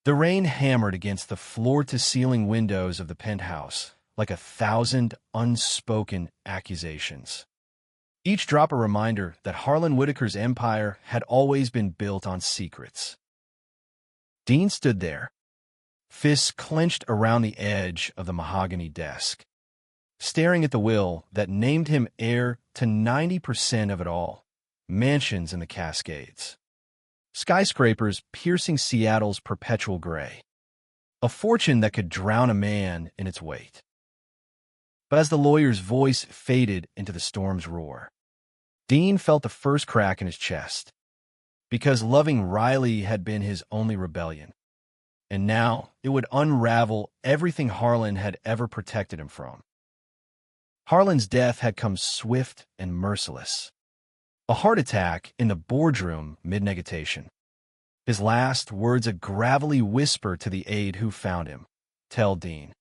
The rain hammered against the floor-to-ceiling windows of the penthouse like 1,000 unspoken accusations. Each drop a reminder that Harlan Whitaker's empire had always been built on secrets. Dean stood there, fists clenched around the edge of the mahogany desk, staring at the will that named him heir to 90% of it all, mansions in the Cascades, skyscrapers piercing Seattle's perpetual gray, a fortune that could drown a man in its weight. But as the lawyer's voice faded into the storm's roar, Dean felt the first crack in his chest, because loving Riley had been his only rebellion, and now it would unravel everything Harlan had ever protected him from. Harlan's death had come swift and merciless. A heart attack in the boardroom mid-negotiation. His last words a gravelly whisper to the aide who found him. "Tell Dean.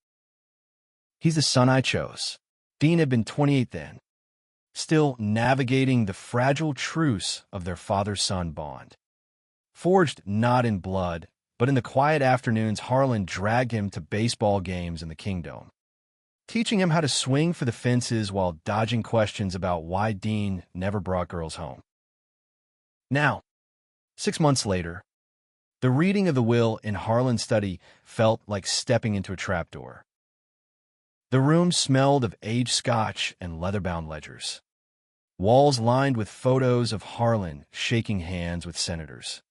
He's the son I chose." Dean had been 28 then, still navigating the fragile truce of their father-son bond. Forged not in blood, but in the quiet afternoons Harlan dragged him to baseball games in the Kingdom, teaching him how to swing for the fences while dodging questions about why Dean never brought girls home. Now, 6 months later, the reading of the will in Harlan's study felt like stepping into a trapdoor. The room smelled of aged scotch and leather-bound ledgers. Walls lined with photos of Harlan shaking hands with senators,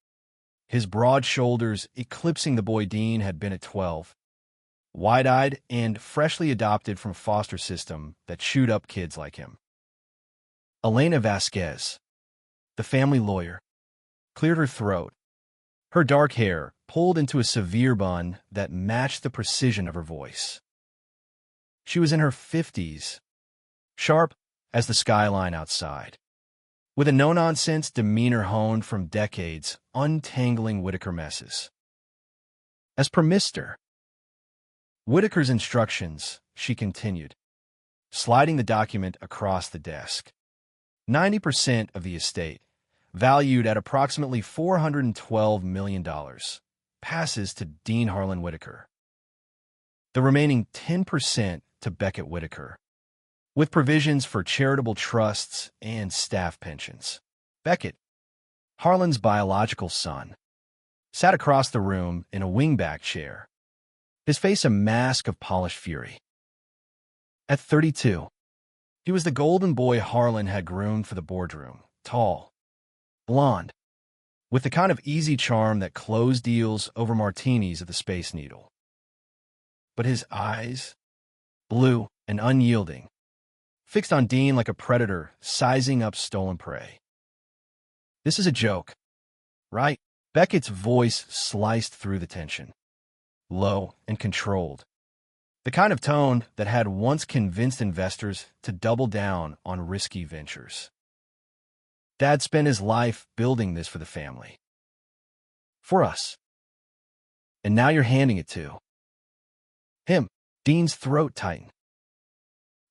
his broad shoulders eclipsing the boy Dean had been at 12, wide-eyed and freshly adopted from a foster system that chewed up kids like him. Elena Vasquez, the family lawyer, cleared her throat, her dark hair pulled into a severe bun that matched the precision of her voice. She was in her 50s, sharp as the skyline outside, with a no-nonsense demeanor honed from decades untangling Whitaker messes. As per Mr. Whitaker's instructions, she continued, sliding the document across the desk. 90% of the estate, valued at approximately $412 million, passes to Dean Harlan Whitaker. The remaining 10% to Beckett Whitaker, with provisions for charitable trusts and staff pensions. Beckett, Harlan's biological son, sat across the room in a wingback chair, his face a mask of polished fury. At 32, he was the golden boy Harlan had groomed for the boardroom, tall, blonde, with the kind of easy charm that closed deals over martinis at the Space Needle. But his eyes, blue and unyielding, fixed on Dean like a predator sizing up stolen prey. "This is a joke, right?" Beckett's voice sliced through the tension, low and controlled, the kind of tone that had once convinced investors to double down on risky ventures. Dad spent his life building this for the family. For us. And now you're handing it to him. Dean's throat tightened.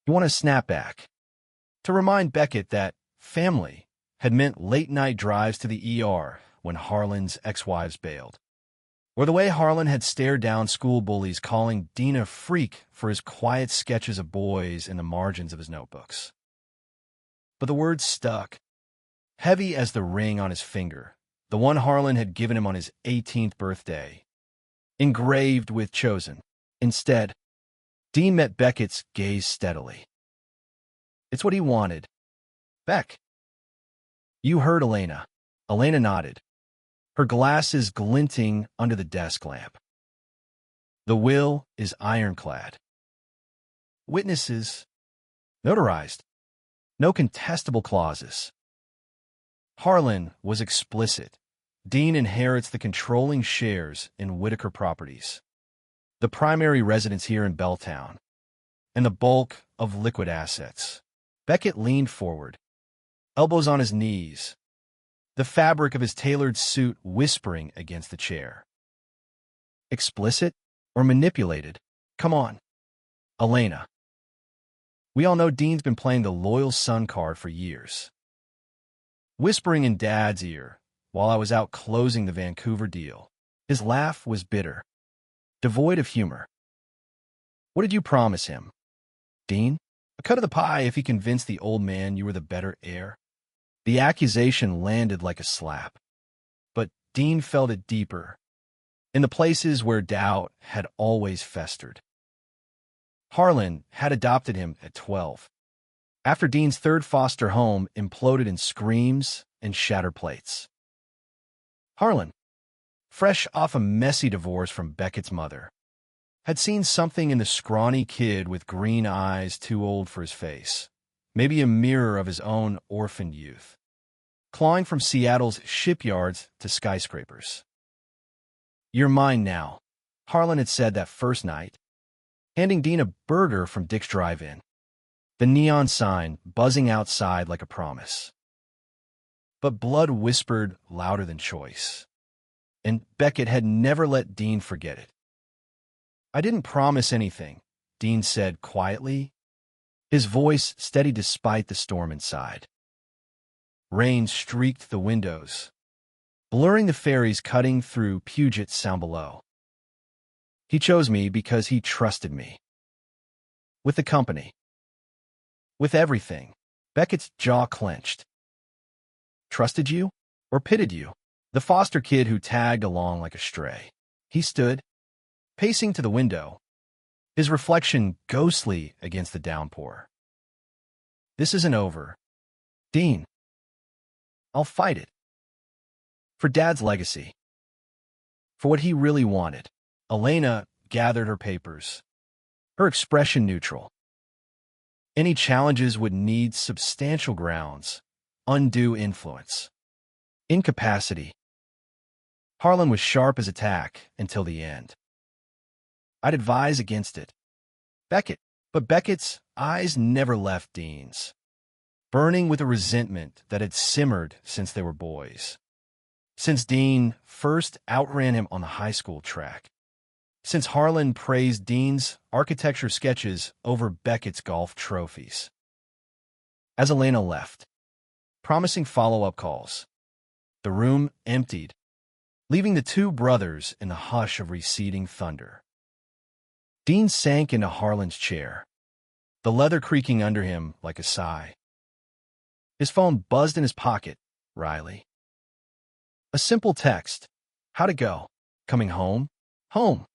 He wanted to snap back, to remind Beckett that family had meant late-night drives to the ER when Harlan's ex-wives bailed, or the way Harlan had stared down school bullies calling Dean a freak for his quiet sketches of boys in the margins of his notebooks. But the words stuck, heavy as the ring on his finger, the one Harlan had given him on his 18th birthday, engraved with chosen. Instead, Dean met Beckett's gaze steadily. "It's what he wanted. Beck." "You heard Elena." Elena nodded, her glasses glinting under the desk lamp. "The will is ironclad. Witnesses notarized. No contestable clauses." Harlan was explicit. Dean inherits the controlling shares in Whitaker Properties, the primary residence here in Belltown, and the bulk of liquid assets. Beckett leaned forward, elbows on his knees, the fabric of his tailored suit whispering against the chair. "Explicit or manipulated? Come on, Elena. We all know Dean's been playing the loyal son card for years. Whispering in Dad's ear while I was out closing the Vancouver deal. His laugh was bitter, devoid of humor. What did you promise him, Dean? A cut of the pie if he convinced the old man you were the better heir? The accusation landed like a slap, but Dean felt it deeper, in the places where doubt had always festered. Harlan had adopted him at 12, after Dean's third foster home imploded in screams and shattered plates. Harlan, fresh off a messy divorce from Beckett's mother, had seen something in the scrawny kid with green eyes too old for his face, maybe a mirror of his own orphaned youth, clawing from Seattle's shipyards to skyscrapers. "You're mine now," Harlan had said that first night, handing Dean a burger from Dick's Drive-In, the neon sign buzzing outside like a promise. But blood whispered louder than choice, and Beckett had never let Dean forget it. "I didn't promise anything," Dean said quietly, his voice steady despite the storm inside. Rain streaked the windows, blurring the ferries cutting through Puget Sound below. "He chose me because he trusted me. With the company. With everything." Beckett's jaw clenched. "Trusted you? Or pitted you?" The foster kid who tagged along like a stray. He stood, pacing to the window, his reflection ghostly against the downpour. "This isn't over, Dean. I'll fight it. For Dad's legacy. For what he really wanted." Elena gathered her papers, her expression neutral. Any challenges would need substantial grounds, undue influence, incapacity. Harlan was sharp as a tack until the end. "I'd advise against it, Beckett." But Beckett's eyes never left Dean's, burning with a resentment that had simmered since they were boys. Since Dean first outran him on the high school track. Since Harlan praised Dean's architecture sketches over Beckett's golf trophies. As Elena left, promising follow-up calls, the room emptied, leaving the two brothers in the hush of receding thunder. Dean sank into Harlan's chair, the leather creaking under him like a sigh. His phone buzzed in his pocket. Riley. A simple text. "How'd it go? Coming home? Home."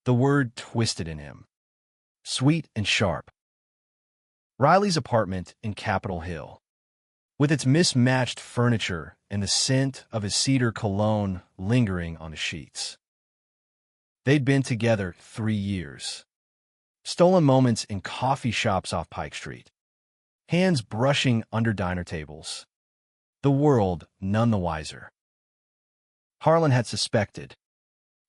The word twisted in him, sweet and sharp. Riley's apartment in Capitol Hill, with its mismatched furniture and the scent of his cedar cologne lingering on the sheets. They'd been together 3 years. Stolen moments in coffee shops off Pike Street. Hands brushing under diner tables. The world none the wiser. Harlan had suspected.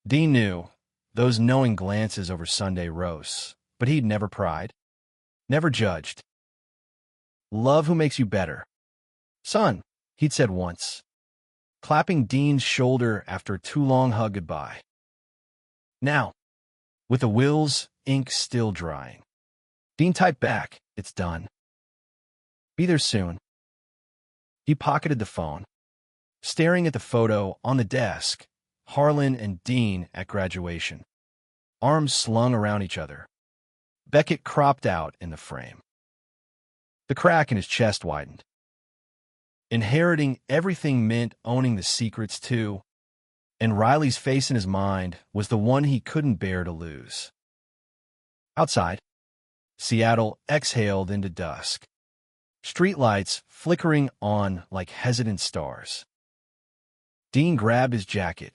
Dean knew, those knowing glances over Sunday roasts, but he'd never pried, never judged. "Love who makes you better, son," he'd said once, clapping Dean's shoulder after a too-long hug goodbye. Now, with the Will's ink still drying, Dean typed back, "It's done. Be there soon." He pocketed the phone, staring at the photo on the desk, Harlan and Dean at graduation, arms slung around each other, Beckett cropped out in the frame. The crack in his chest widened. Inheriting everything meant owning the secrets too, and Riley's face in his mind was the one he couldn't bear to lose. Outside, Seattle exhaled into dusk, streetlights flickering on like hesitant stars. Dean grabbed his jacket,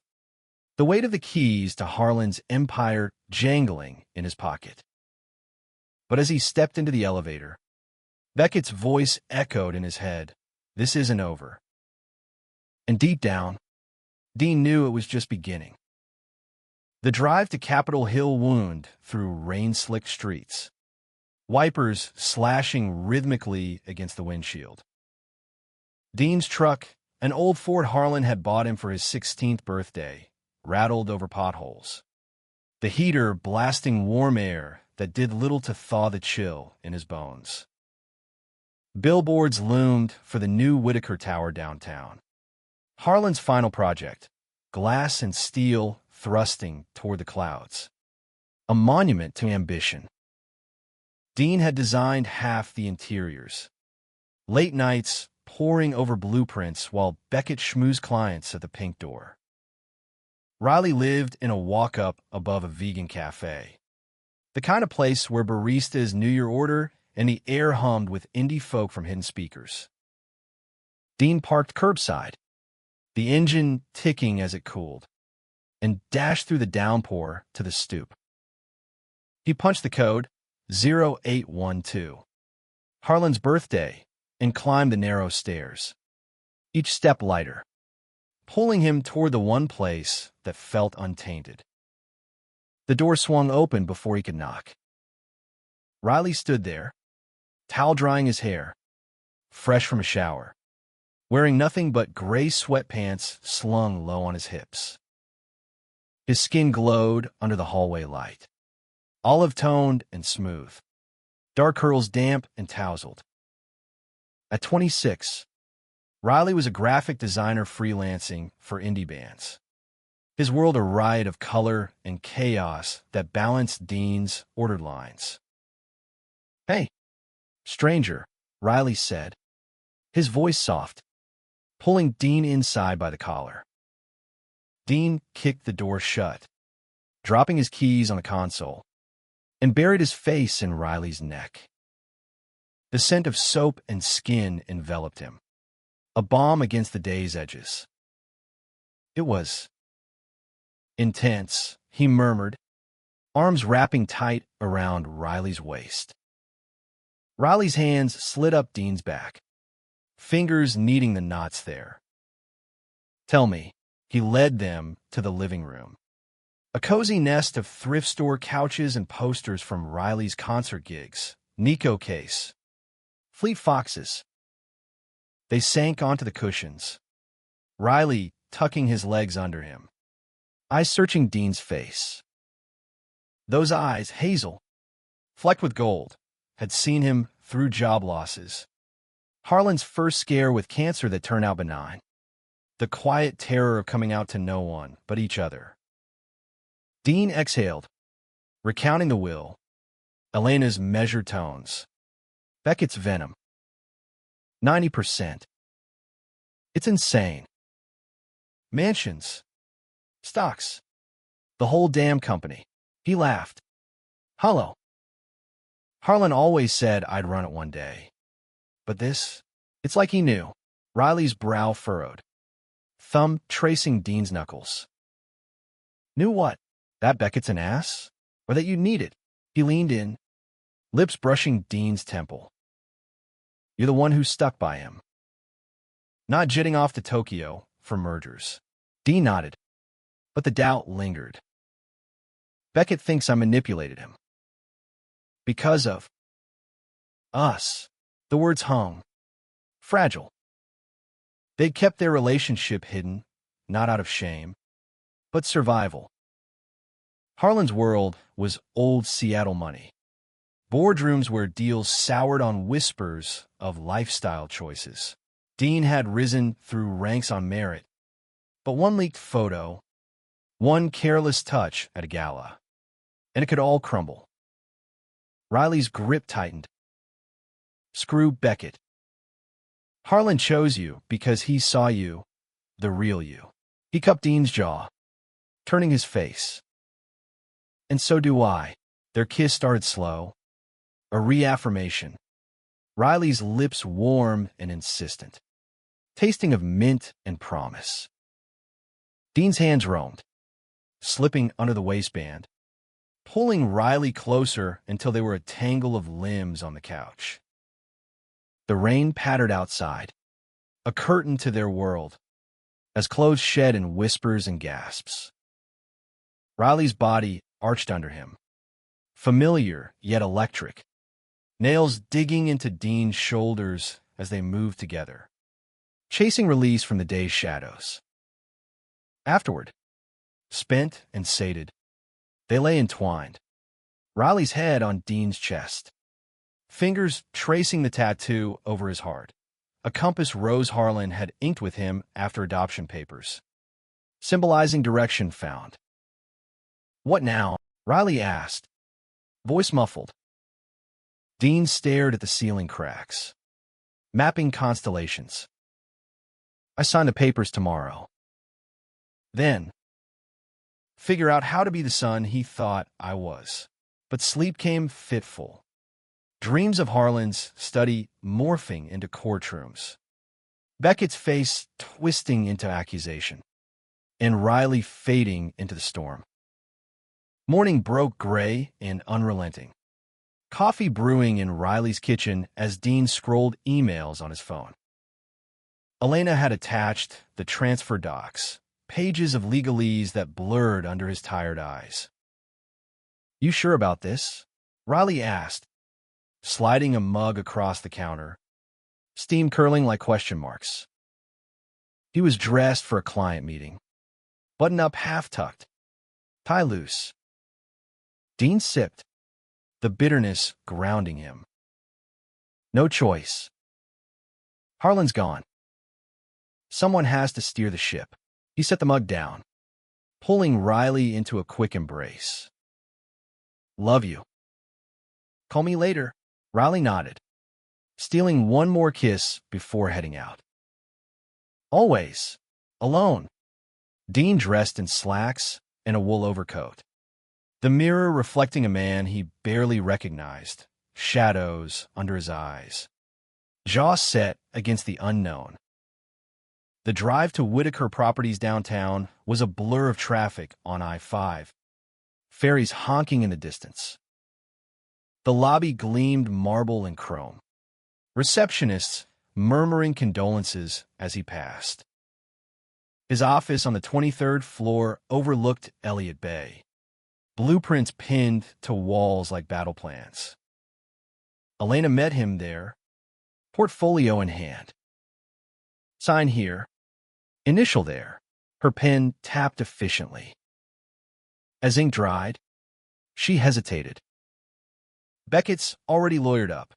the weight of the keys to Harlan's empire jangling in his pocket. But as he stepped into the elevator, Beckett's voice echoed in his head, "This isn't over." And deep down, Dean knew it was just beginning. The drive to Capitol Hill wound through rain-slicked streets, wipers slashing rhythmically against the windshield. Dean's truck, an old Ford Harlan had bought him for his 16th birthday, rattled over potholes, the heater blasting warm air that did little to thaw the chill in his bones. Billboards loomed for the new Whitaker Tower downtown, Harlan's final project, glass and steel thrusting toward the clouds. A monument to ambition. Dean had designed half the interiors. Late nights, poring over blueprints while Beckett schmoozed clients at the pink door. Riley lived in a walk-up above a vegan cafe. The kind of place where baristas knew your order and the air hummed with indie folk from hidden speakers. Dean parked curbside, the engine ticking as it cooled, and dashed through the downpour to the stoop. He punched the code, 0812, Harlan's birthday, and climbed the narrow stairs, each step lighter, pulling him toward the one place that felt untainted. The door swung open before he could knock. Riley stood there, towel drying his hair, fresh from a shower, wearing nothing but gray sweatpants slung low on his hips. His skin glowed under the hallway light, olive-toned and smooth, dark curls damp and tousled. At 26, Riley was a graphic designer freelancing for indie bands. His world a riot of color and chaos that balanced Dean's ordered lines. "Hey, stranger," Riley said, his voice soft, pulling Dean inside by the collar. Dean kicked the door shut, dropping his keys on the console, and buried his face in Riley's neck. The scent of soap and skin enveloped him, a balm against the day's edges. It was intense, he murmured, arms wrapping tight around Riley's waist. Riley's hands slid up Dean's back, fingers kneading the knots there. "Tell me," he led them to the living room. A cozy nest of thrift store couches and posters from Riley's concert gigs, Nico Case, Fleet Foxes. They sank onto the cushions, Riley tucking his legs under him, eyes searching Dean's face. Those eyes, hazel, flecked with gold, had seen him through job losses. Harlan's first scare with cancer that turned out benign. The quiet terror of coming out to no one but each other. Dean exhaled, recounting the will, Elena's measured tones, Beckett's venom. 90%. It's insane. Mansions. Stocks. The whole damn company. He laughed. Hollow. Harlan always said I'd run it one day. But this, it's like he knew. Riley's brow furrowed, thumb tracing Dean's knuckles. Knew what? That Beckett's an ass? Or that you need it? He leaned in, lips brushing Dean's temple. You're the one who stuck by him. Not jetting off to Tokyo for mergers. Dean nodded, but the doubt lingered. Beckett thinks I manipulated him. Because of us. The words hung. Fragile. They'd kept their relationship hidden, not out of shame, but survival. Harlan's world was old Seattle money. Boardrooms where deals soured on whispers of lifestyle choices. Dean had risen through ranks on merit, but one leaked photo, one careless touch at a gala, and it could all crumble. Riley's grip tightened. Screw Beckett. Harlan chose you because he saw you, the real you. He cupped Dean's jaw, turning his face. And so do I. Their kiss started slow, a reaffirmation. Riley's lips warm and insistent, tasting of mint and promise. Dean's hands roamed, slipping under the waistband, pulling Riley closer until they were a tangle of limbs on the couch. The rain pattered outside, a curtain to their world, as clothes shed in whispers and gasps. Riley's body arched under him, familiar yet electric, nails digging into Dean's shoulders as they moved together, chasing release from the day's shadows. Afterward, spent and sated, they lay entwined, Riley's head on Dean's chest, fingers tracing the tattoo over his heart, a compass Rose Harlan had inked with him after adoption papers. symbolizing direction found. "What now?" Riley asked, voice muffled. Dean stared at the ceiling cracks. "Mapping constellations. I sign the papers tomorrow. Then, figure out how to be the son he thought I was." But sleep came fitful. Dreams of Harlan's study morphing into courtrooms. Beckett's face twisting into accusation, and Riley fading into the storm. Morning broke gray and unrelenting. Coffee brewing in Riley's kitchen as Dean scrolled emails on his phone. Elena had attached the transfer docs, pages of legalese that blurred under his tired eyes. "You sure about this?" Riley asked, sliding a mug across the counter, steam curling like question marks. He was dressed for a client meeting, button-up half-tucked, tie loose. Dean sipped, the bitterness grounding him. "No choice. Harlan's gone. Someone has to steer the ship." He set the mug down, pulling Riley into a quick embrace. "Love you. Call me later." Riley nodded, stealing one more kiss before heading out. Always. Alone. Dean dressed in slacks and a wool overcoat. The mirror reflecting a man he barely recognized, shadows under his eyes. Jaw set against the unknown. The drive to Whitaker Properties downtown was a blur of traffic on I-5. Ferries honking in the distance. The lobby gleamed marble and chrome. Receptionists murmuring condolences as he passed. His office on the 23rd floor overlooked Elliott Bay, blueprints pinned to walls like battle plans. Elena met him there, portfolio in hand. "Sign here. Initial there." Her pen tapped efficiently. As ink dried, she hesitated. "Beckett's already lawyered up.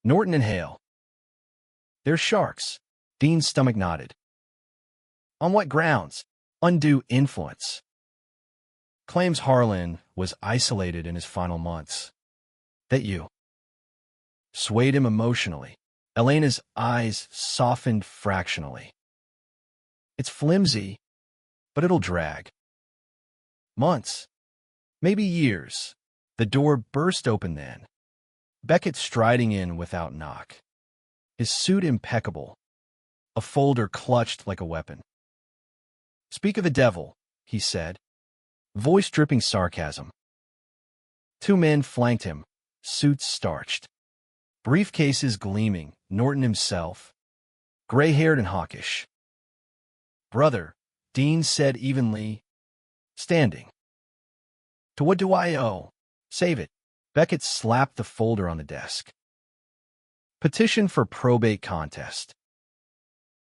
Norton and Hale. They're sharks." Dean's stomach nodded. "On what grounds?" "Undue influence. Claims Harlan was isolated in his final months. That you." Swayed him emotionally. Elena's eyes softened fractionally. "It's flimsy, but it'll drag. Months. Maybe years." The door burst open then. Beckett striding in without knock. His suit impeccable. A folder clutched like a weapon. "Speak of the devil," he said, voice dripping sarcasm. Two men flanked him, suits starched. Briefcases gleaming, Norton himself, gray-haired and hawkish. "Brother," Dean said evenly, standing. "To what do I owe? Save it." Beckett slapped the folder on the desk. "Petition for probate contest."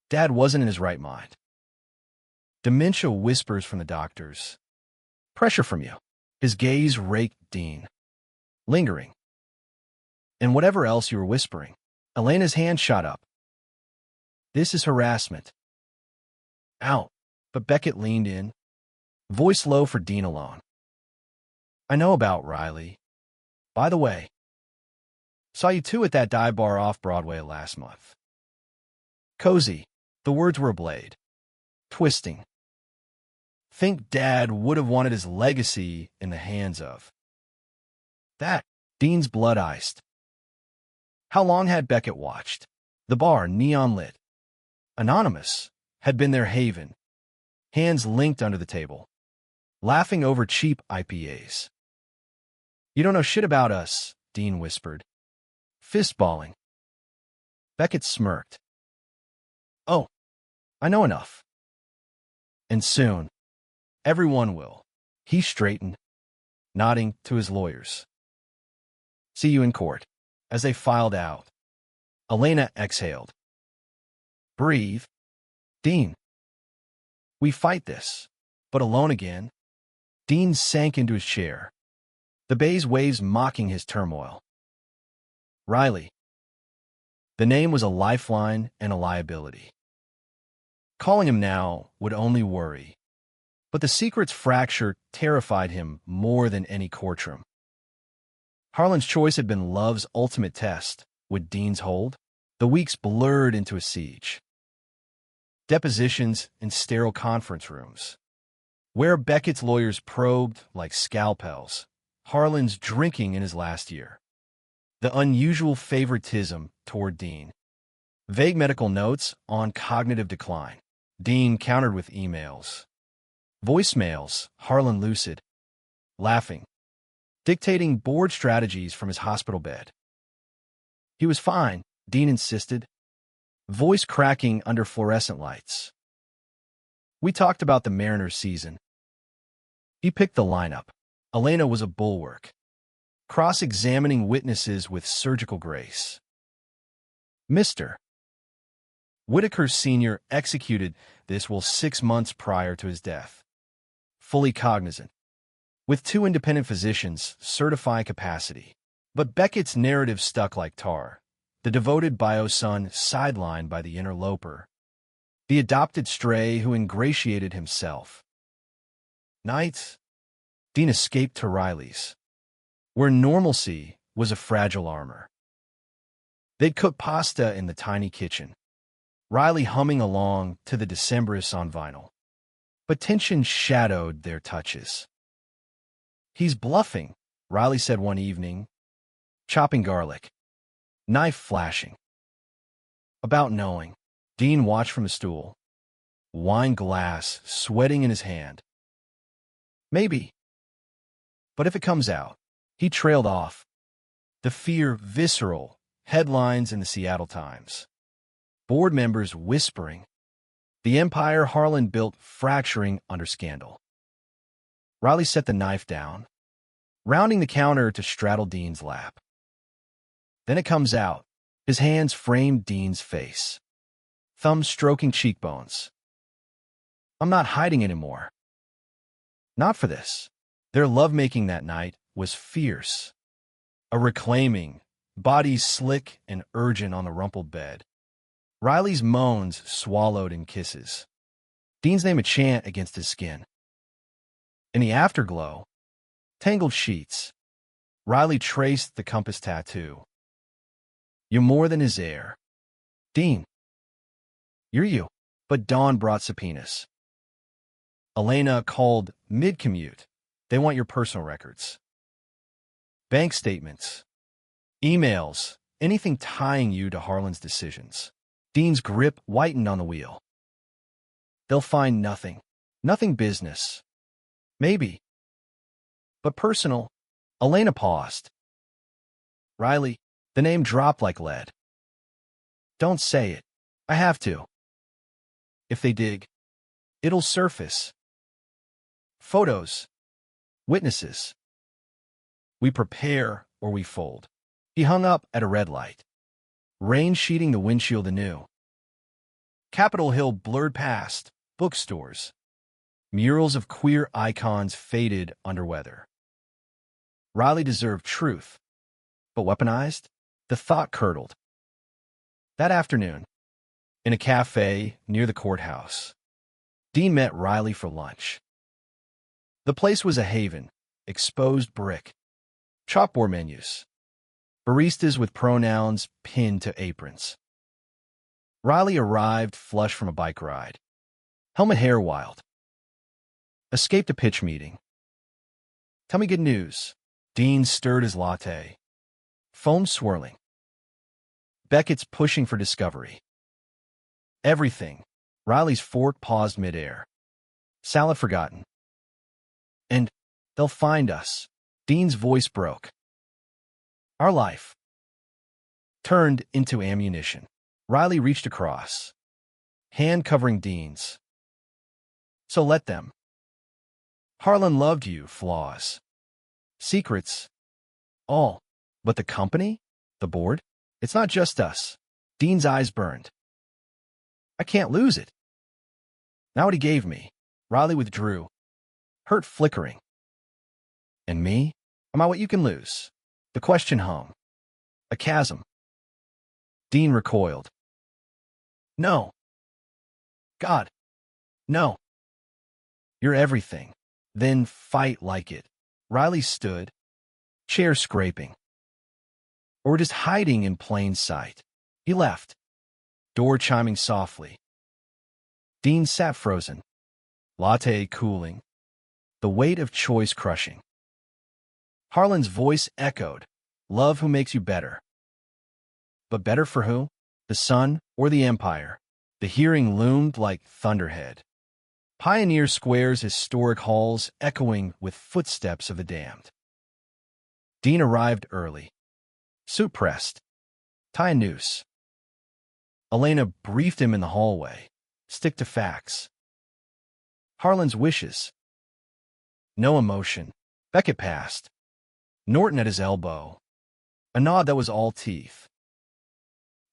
Dad wasn't in his right mind. Dementia whispers from the doctors. Pressure from you. His gaze raked Dean. Lingering. And whatever else you were whispering. Elena's hand shot up. "This is harassment." Out. But Beckett leaned in, voice low for Dean alone. "I know about Riley. By the way, saw you two at that dive bar off Broadway last month." Cozy. The words were a blade. Twisting. Think Dad would have wanted his legacy in the hands of. That. Dean's blood iced. How long had Beckett watched? The bar, neon lit. Anonymous had been their haven. Hands linked under the table. Laughing over cheap IPAs. "You don't know shit about us," Dean whispered. Fistballing. Beckett smirked. "Oh, I know enough. And soon, everyone will." He straightened, nodding to his lawyers. "See you in court." As they filed out, Elena exhaled. "Breathe. Dean. We fight this, but alone again." Dean sank into his chair, the bay's waves mocking his turmoil. Riley. The name was a lifeline and a liability. Calling him now would only worry. But the secret's fracture terrified him more than any courtroom. Harlan's choice had been love's ultimate test. Would Dean's hold? The weeks blurred into a siege. Depositions in sterile conference rooms, where Beckett's lawyers probed like scalpels. Harlan's drinking in his last year. The unusual favoritism toward Dean. Vague medical notes on cognitive decline. Dean countered with emails. Voicemails, Harlan lucid. Laughing. Dictating board strategies from his hospital bed. He was fine, Dean insisted. Voice cracking under fluorescent lights. We talked about the Mariners season. He picked the lineup. Elena was a bulwark, cross-examining witnesses with surgical grace. Mr. Whitaker Sr. executed this will 6 months prior to his death. Fully cognizant. With 2 independent physicians certifying capacity. But Beckett's narrative stuck like tar. The devoted bio-son sidelined by the interloper. The adopted stray who ingratiated himself. Nights, Dean escaped to Riley's, where normalcy was a fragile armor. They'd cook pasta in the tiny kitchen, Riley humming along to the Decemberists on vinyl. But tension shadowed their touches. He's bluffing, Riley said one evening, chopping garlic, knife flashing. About knowing, Dean watched from a stool, wine glass sweating in his hand. Maybe. But if it comes out, he trailed off. The fear visceral, headlines in the Seattle Times. Board members whispering. The empire Harlan built fracturing under scandal. Riley set the knife down, rounding the counter to straddle Dean's lap. Then it comes out. His hands framed Dean's face, thumbs stroking cheekbones. I'm not hiding anymore. Not for this. Their lovemaking that night was fierce. A reclaiming, bodies slick and urgent on the rumpled bed. Riley's moans swallowed in kisses. Dean's name a chant against his skin. In the afterglow, tangled sheets. Riley traced the compass tattoo. You're more than his heir. Dean. You're you. But dawn brought subpoenas. Elena called mid-commute. They want your personal records. Bank statements. Emails. Anything tying you to Harlan's decisions. Dean's grip whitened on the wheel. They'll find nothing. Nothing business. Maybe. But personal. Elena paused. Riley, the name dropped like lead. Don't say it. I have to. If they dig, it'll surface. Photos. Witnesses. We prepare or we fold. He hung up at a red light. Rain sheeting the windshield anew. Capitol Hill blurred past. Bookstores. Murals of queer icons faded under weather. Riley deserved truth. But weaponized? The thought curdled. That afternoon, in a cafe near the courthouse, Dean met Riley for lunch. The place was a haven, exposed brick, chalkboard menus, baristas with pronouns pinned to aprons. Riley arrived flush from a bike ride, helmet hair wild. Escaped a pitch meeting. Tell me good news. Dean stirred his latte. Foam swirling. Beckett's pushing for discovery. Everything. Riley's fork paused midair. Salad forgotten. And they'll find us. Dean's voice broke. Our life turned into ammunition. Riley reached across, hand covering Dean's. So let them. Harlan loved you, flaws. Secrets. All. But the company? The board? It's not just us. Dean's eyes burned. I can't lose it. Not what he gave me. Riley withdrew, hurt flickering. And me? Am I what you can lose? The question hung. A chasm. Dean recoiled. No. God, no. You're everything. Then fight like it. Riley stood, chair scraping. Or just hiding in plain sight. He left, door chiming softly. Dean sat frozen, latte cooling, the weight of choice crushing. Harlan's voice echoed, love who makes you better. But better for who? The sun or the empire? The hearing loomed like thunderhead. Pioneer Square's historic halls echoing with footsteps of the damned. Dean arrived early. Suit pressed. Tie a noose. Elena briefed him in the hallway. Stick to facts. Harlan's wishes. No emotion. Beckett passed. Norton at his elbow. A nod that was all teeth.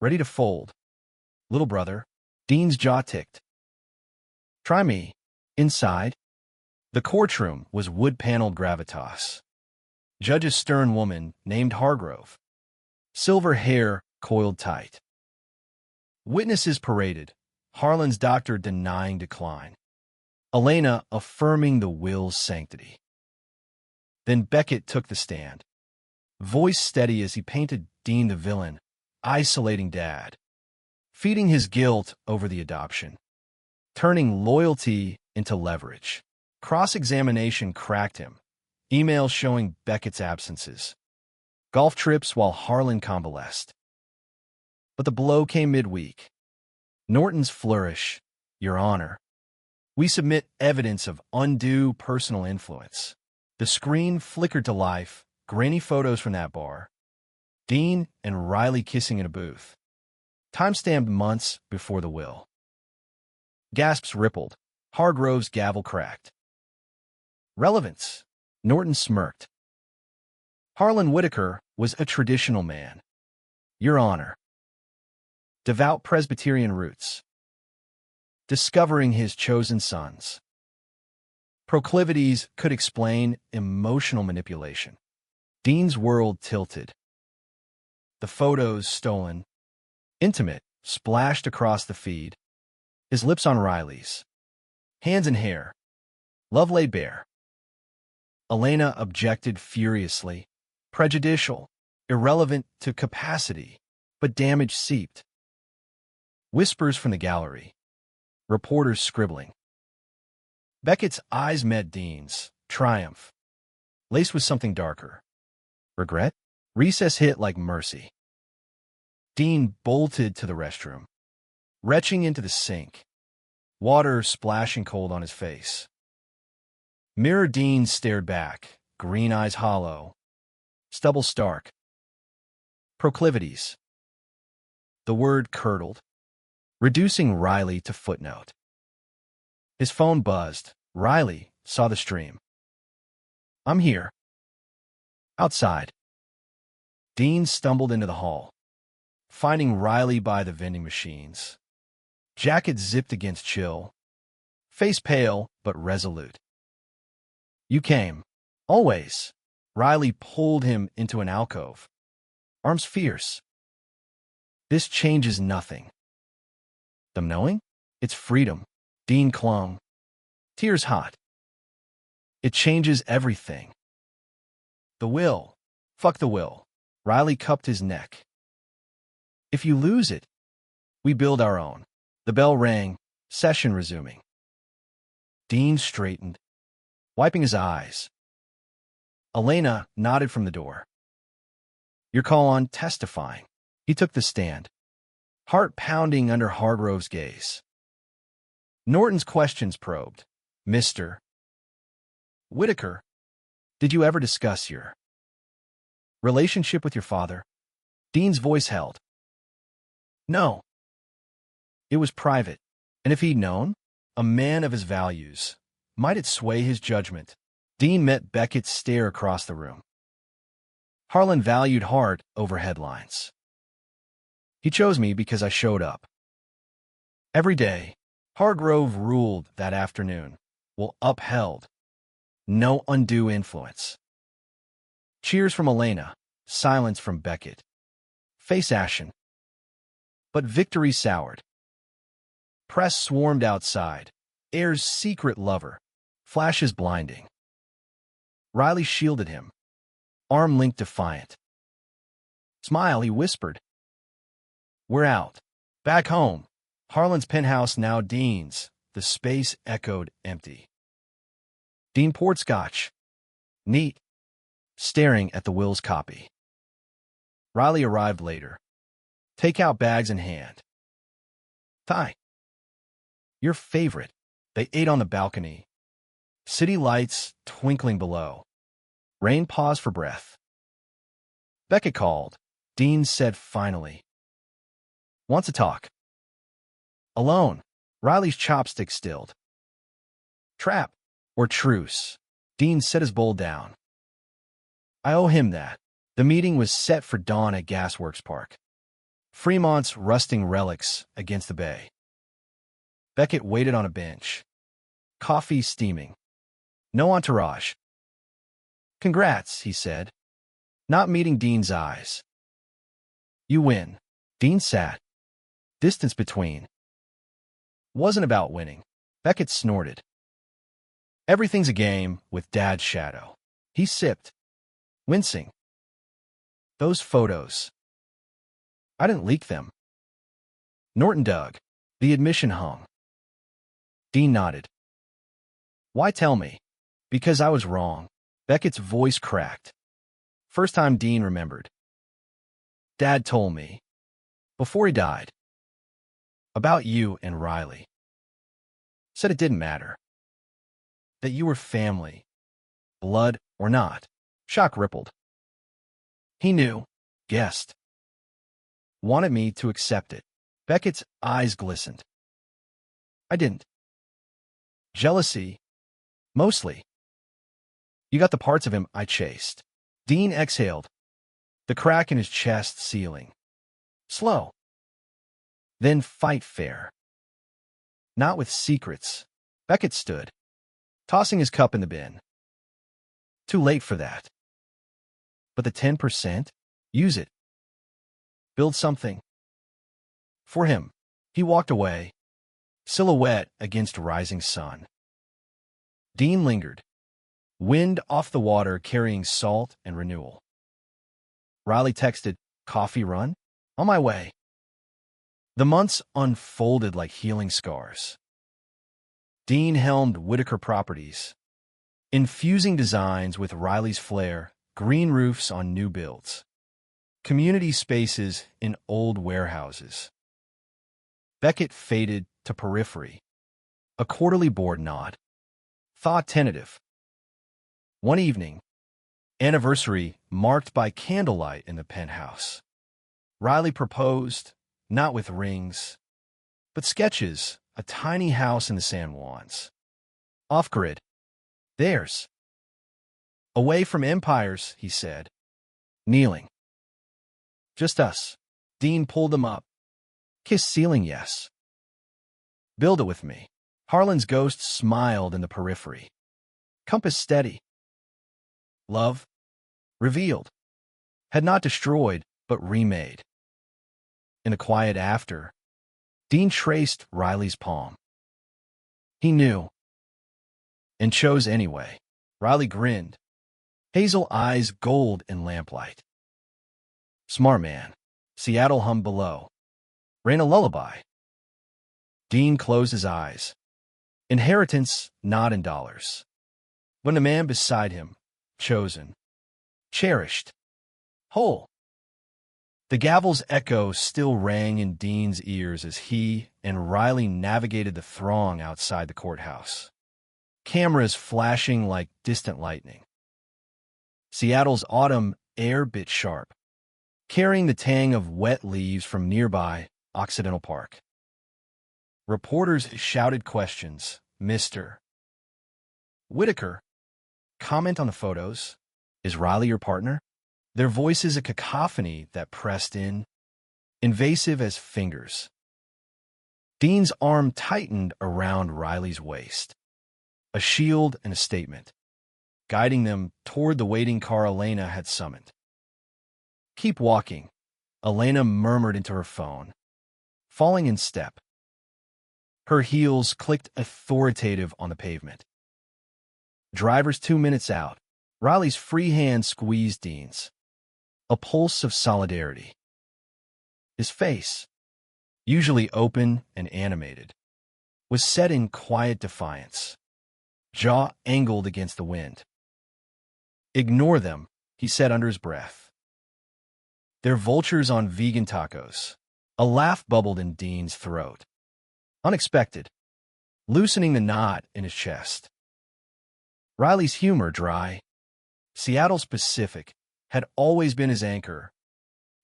Ready to fold. Little brother. Dean's jaw ticked. Try me. Inside. The courtroom was wood-paneled gravitas. Judge's stern woman named Hargrove. Silver hair coiled tight. Witnesses paraded. Harlan's doctor denying decline. Elena affirming the will's sanctity. Then Beckett took the stand. Voice steady as he painted Dean the villain, isolating Dad. Feeding his guilt over the adoption. Turning loyalty into leverage. Cross-examination cracked him. Emails showing Beckett's absences. Golf trips while Harlan convalesced. But the blow came midweek. Norton's flourish, Your Honor. We submit evidence of undue personal influence. The screen flickered to life, grainy photos from that bar. Dean and Riley kissing in a booth. Time-stamped months before the will. Gasps rippled. Hargrove's gavel cracked. Relevance. Norton smirked. Harlan Whitaker was a traditional man. Your Honor. Devout Presbyterian roots. Discovering his chosen sons. Proclivities could explain emotional manipulation. Dean's world tilted. The photos stolen. Intimate, splashed across the feed. His lips on Riley's. Hands and hair. Love laid bare. Elena objected furiously. Prejudicial. Irrelevant to capacity. But damage seeped. Whispers from the gallery. Reporters scribbling. Beckett's eyes met Dean's. Triumph. Laced with something darker. Regret? Recess hit like mercy. Dean bolted to the restroom. Retching into the sink. Water splashing cold on his face. Mirror Dean stared back, green eyes hollow. Stubble stark. Proclivities. The word curdled, reducing Riley to footnote. His phone buzzed. Riley saw the stream. I'm here. Outside. Dean stumbled into the hall, finding Riley by the vending machines. Jacket zipped against chill. Face pale, but resolute. You came. Always. Riley pulled him into an alcove. Arms fierce. This changes nothing. Them knowing? It's freedom. Dean clung. Tears hot. It changes everything. The will. Fuck the will. Riley cupped his neck. If you lose it, we build our own. The bell rang, session resuming. Dean straightened, wiping his eyes. Elena nodded from the door. Your call on testifying. He took the stand, heart pounding under Hargrove's gaze. Norton's questions probed. Mr. Whitaker, did you ever discuss your relationship with your father? Dean's voice held. No. It was private, and if he'd known, a man of his values, might it sway his judgment? Dean met Beckett's stare across the room. Harlan valued heart over headlines. He chose me because I showed up. Every day, Hargrove ruled that afternoon, well upheld. No undue influence. Cheers from Elena, silence from Beckett. Face ashen. But victory soured. Press swarmed outside. Air's secret lover. Flashes blinding. Riley shielded him. Arm linked defiant. Smile, he whispered. We're out. Back home. Harlan's penthouse, now Dean's. The space echoed empty. Dean poured scotch. Neat. Staring at the Will's copy. Riley arrived later. Takeout bags in hand. Thigh. Your favorite. They ate on the balcony. City lights twinkling below. Rain paused for breath. Beckett called. Dean said finally. Wants to talk. Alone. Riley's chopstick stilled. Trap. Or truce. Dean set his bowl down. I owe him that. The meeting was set for dawn at Gasworks Park. Fremont's rusting relics against the bay. Beckett waited on a bench. Coffee steaming. No entourage. Congrats, he said, not meeting Dean's eyes. You win. Dean sat. Distance between. Wasn't about winning. Beckett snorted. Everything's a game with Dad's shadow. He sipped. Wincing. Those photos. I didn't leak them. Norton dug. The admission hung. Dean nodded. Why tell me? Because I was wrong. Beckett's voice cracked. First time Dean remembered. Dad told me. Before he died. About you and Riley. Said it didn't matter. That you were family. Blood or not. Shock rippled. He knew. Guessed. Wanted me to accept it. Beckett's eyes glistened. I didn't. Jealousy. Mostly. You got the parts of him I chased. Dean exhaled. The crack in his chest sealing. Slow. Then fight fair. Not with secrets. Beckett stood, tossing his cup in the bin. Too late for that. But the 10%? Use it. Build something. For him. He walked away, silhouette against rising sun. Dean lingered. Wind off the water carrying salt and renewal. Riley texted, coffee run? On my way. The months unfolded like healing scars. Dean helmed Whitaker Properties, infusing designs with Riley's flair, green roofs on new builds, community spaces in old warehouses. Beckett faded to periphery, a quarterly board nod, thought tentative. One evening, anniversary marked by candlelight in the penthouse. Riley proposed, not with rings, but sketches, a tiny house in the San Juans. Off-grid. Theirs. Away from empires, he said, kneeling. Just us. Dean pulled them up. Kiss ceiling, yes. Build it with me. Harlan's ghost smiled in the periphery. Compass steady. Love. Revealed. Had not destroyed, but remade. In the quiet after, Dean traced Riley's palm. He knew. And chose anyway. Riley grinned. Hazel eyes gold in lamplight. Smart man. Seattle hummed below. Ran a lullaby. Dean closed his eyes. Inheritance not in dollars. When the man beside him, chosen, cherished, whole. The gavel's echo still rang in Dean's ears as he and Riley navigated the throng outside the courthouse. Cameras flashing like distant lightning. Seattle's autumn air bit sharp, carrying the tang of wet leaves from nearby Occidental Park. Reporters shouted questions. Mr. Whitaker, comment on the photos. Is Riley your partner? Their voices a cacophony that pressed in, invasive as fingers. Dean's arm tightened around Riley's waist, a shield and a statement, guiding them toward the waiting car Elena had summoned. Keep walking, Elena murmured into her phone, falling in step. Her heels clicked authoritative on the pavement. Driver's 2 minutes out. Riley's free hand squeezed Dean's. A pulse of solidarity. His face, usually open and animated, was set in quiet defiance, jaw angled against the wind. "Ignore them," he said under his breath. "They're vultures on vegan tacos." A laugh bubbled in Dean's throat. Unexpected, loosening the knot in his chest. Riley's humor, dry, Seattle-specific, had always been his anchor,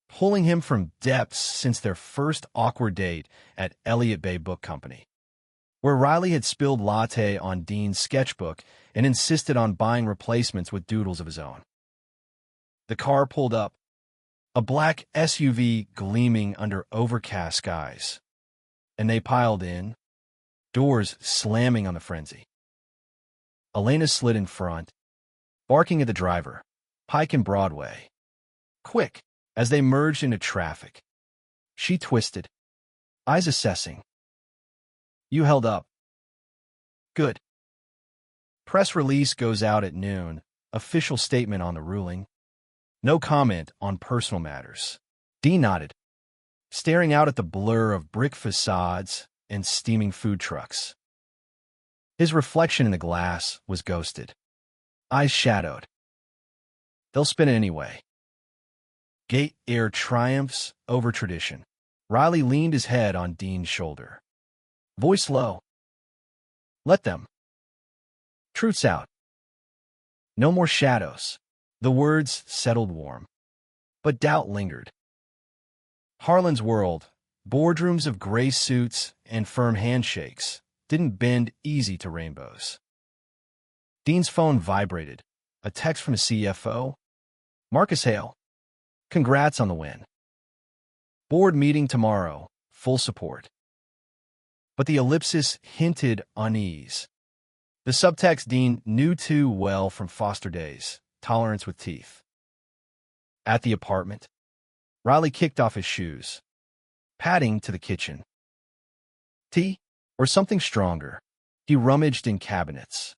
pulling him from depths since their first awkward date at Elliott Bay Book Company, where Riley had spilled latte on Dean's sketchbook and insisted on buying replacements with doodles of his own. The car pulled up, a black SUV gleaming under overcast skies, and they piled in, doors slamming on the frenzy. Elena slid in front, barking at the driver, Pike and Broadway. Quick, as they merged into traffic. She twisted, eyes assessing. "You held up." "Good." Press release goes out at noon, official statement on the ruling. No comment on personal matters. Dean nodded, staring out at the blur of brick facades and steaming food trucks. His reflection in the glass was ghosted, eyes shadowed. They'll spin it anyway. Gate air triumphs over tradition. Riley leaned his head on Dean's shoulder. Voice low. "Let them. Truth's out. No more shadows." The words settled warm, but doubt lingered. Harlan's world, boardrooms of gray suits and firm handshakes, didn't bend easy to rainbows. Dean's phone vibrated. A text from his CFO. "Marcus Hale. Congrats on the win. Board meeting tomorrow. Full support." But the ellipsis hinted unease. The subtext Dean knew too well from foster days. Tolerance with teeth. At the apartment, Riley kicked off his shoes, padding to the kitchen. Tea, or something stronger? He rummaged in cabinets,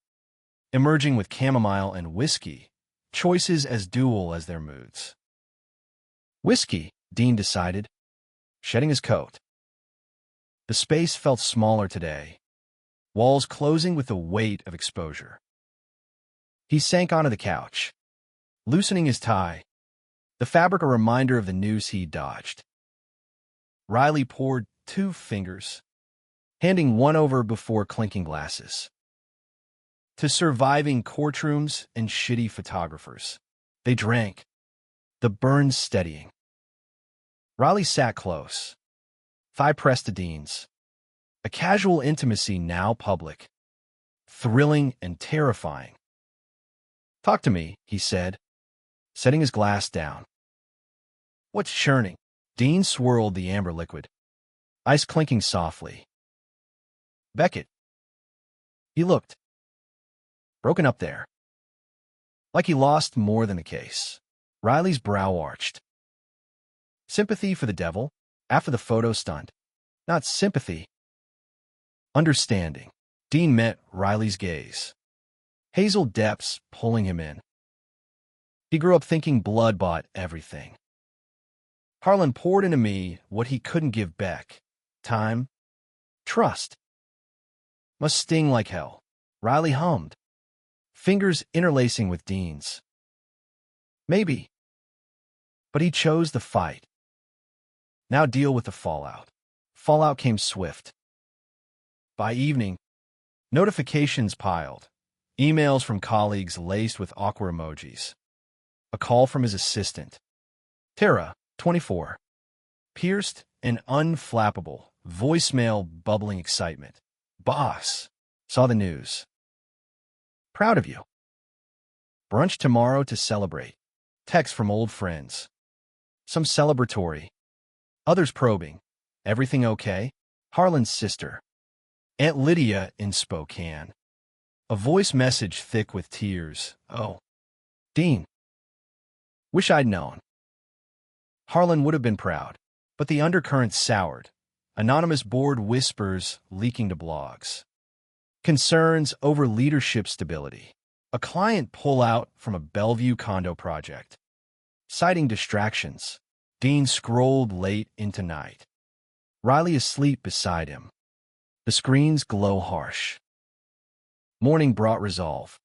emerging with chamomile and whiskey, choices as dual as their moods. Whiskey, Dean decided, shedding his coat. The space felt smaller today, walls closing with the weight of exposure. He sank onto the couch, loosening his tie, the fabric a reminder of the noose he dodged. Riley poured 2 fingers, handing one over before clinking glasses. To surviving courtrooms and shitty photographers. They drank, the burns steadying. Riley sat close, thigh pressed to Dean's. A casual intimacy now public, thrilling and terrifying. "Talk to me," he said, setting his glass down. "What's churning?" Dean swirled the amber liquid, ice clinking softly. "Beckett." He looked. Broken up there. Like he lost more than the case. Riley's brow arched. Sympathy for the devil, after the photo stunt. Not sympathy. Understanding. Dean met Riley's gaze. Hazel depths pulling him in. He grew up thinking blood bought everything. Harlan poured into me what he couldn't give Beck. Time. Trust. Must sting like hell. Riley hummed, fingers interlacing with Dean's. Maybe. But he chose the fight. Now deal with the fallout. Fallout came swift. By evening, notifications piled. Emails from colleagues laced with awkward emojis. A call from his assistant. Tara, 24. Pierced and unflappable. Voicemail bubbling excitement. "Boss, saw the news. Proud of you. Brunch tomorrow to celebrate." Text from old friends. Some celebratory. Others probing. "Everything okay?" Harlan's sister. Aunt Lydia in Spokane. A voice message thick with tears. "Oh, Dean. Wish I'd known." Harlan would have been proud, but the undercurrent soured. Anonymous board whispers leaking to blogs. Concerns over leadership stability. A client pull-out from a Bellevue condo project. Citing distractions, Dean scrolled late into night. Riley asleep beside him. The screens glow harsh. Morning brought resolve.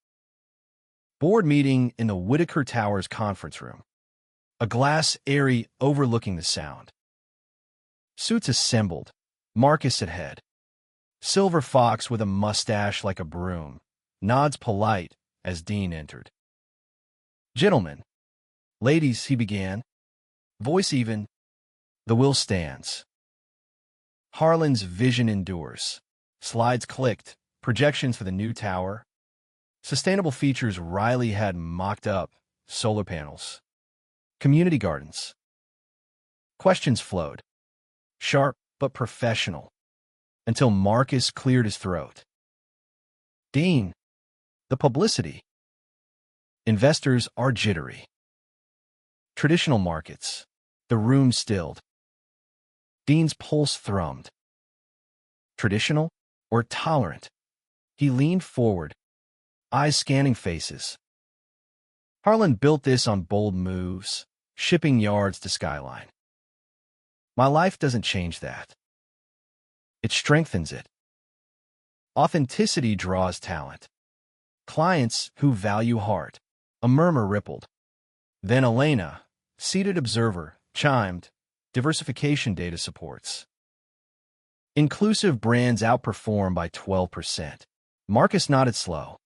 Board meeting in the Whitaker Towers conference room. A glass area overlooking the sound. Suits assembled. Marcus at head. Silver fox with a mustache like a broom. Nods polite as Dean entered. Gentlemen. Ladies, he began. Voice even. The will stands. Harlan's vision endures. Slides clicked. Projections for the new tower. Sustainable features Riley had mocked up. Solar panels. Community gardens. Questions flowed. Sharp but professional. Until Marcus cleared his throat. Dean. The publicity. Investors are jittery. Traditional markets. The room stilled. Dean's pulse thrummed. Traditional or tolerant? He leaned forward, eyes scanning faces. Harlan built this on bold moves, shipping yards to Skyline. My life doesn't change that. It strengthens it. Authenticity draws talent. Clients who value heart. A murmur rippled. Then Elena, seated observer, chimed, diversification data supports. Inclusive brands outperform by 12%. Marcus nodded slow,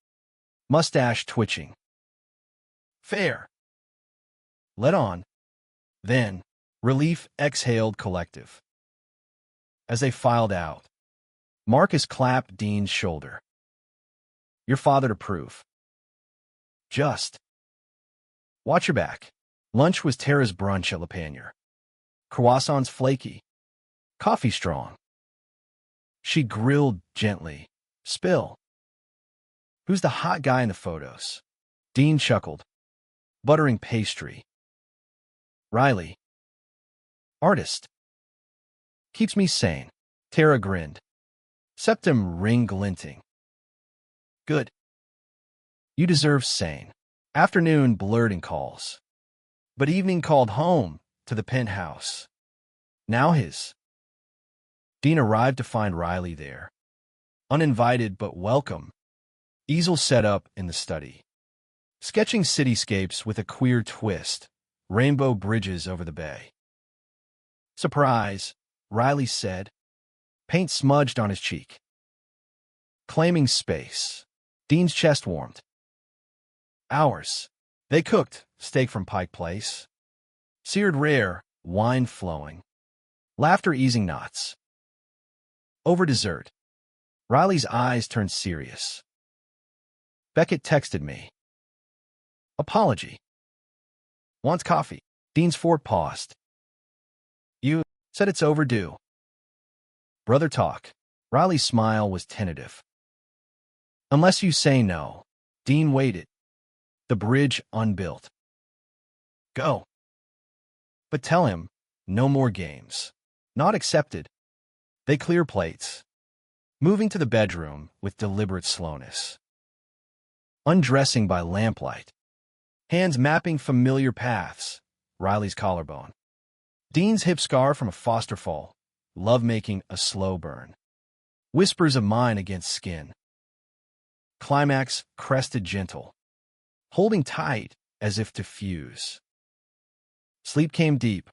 mustache twitching. Fair. Let on. Then, relief exhaled collective. As they filed out, Marcus clapped Dean's shoulder. Your father to prove. Just. Watch your back. Lunch was Tara's brunch at La Panier. Croissants flaky. Coffee strong. She grilled gently. Spill. Who's the hot guy in the photos? Dean chuckled. Buttering pastry. Riley. Artist. Keeps me sane. Tara grinned. Septum ring glinting. Good. You deserve sane. Afternoon blurred in calls. But evening called home to the penthouse. Now his. Dean arrived to find Riley there. Uninvited but welcome. Easel set up in the study. Sketching cityscapes with a queer twist. Rainbow bridges over the bay. Surprise, Riley said. Paint smudged on his cheek. Claiming space. Dean's chest warmed. Hours. They cooked steak from Pike Place. Seared rare, wine flowing. Laughter easing knots. Over dessert. Riley's eyes turned serious. Beckett texted me. Apology. Wants coffee. Dean's fork paused. You said it's overdue. Brother talk. Riley's smile was tentative. Unless you say no. Dean waited. The bridge unbuilt. Go. But tell him, no more games. Not accepted. They clear plates. Moving to the bedroom with deliberate slowness. Undressing by lamplight. Hands mapping familiar paths. Riley's collarbone. Dean's hip scar from a foster fall. Love-making a slow burn. Whispers of mine against skin. Climax crested gentle. Holding tight as if to fuse. Sleep came deep.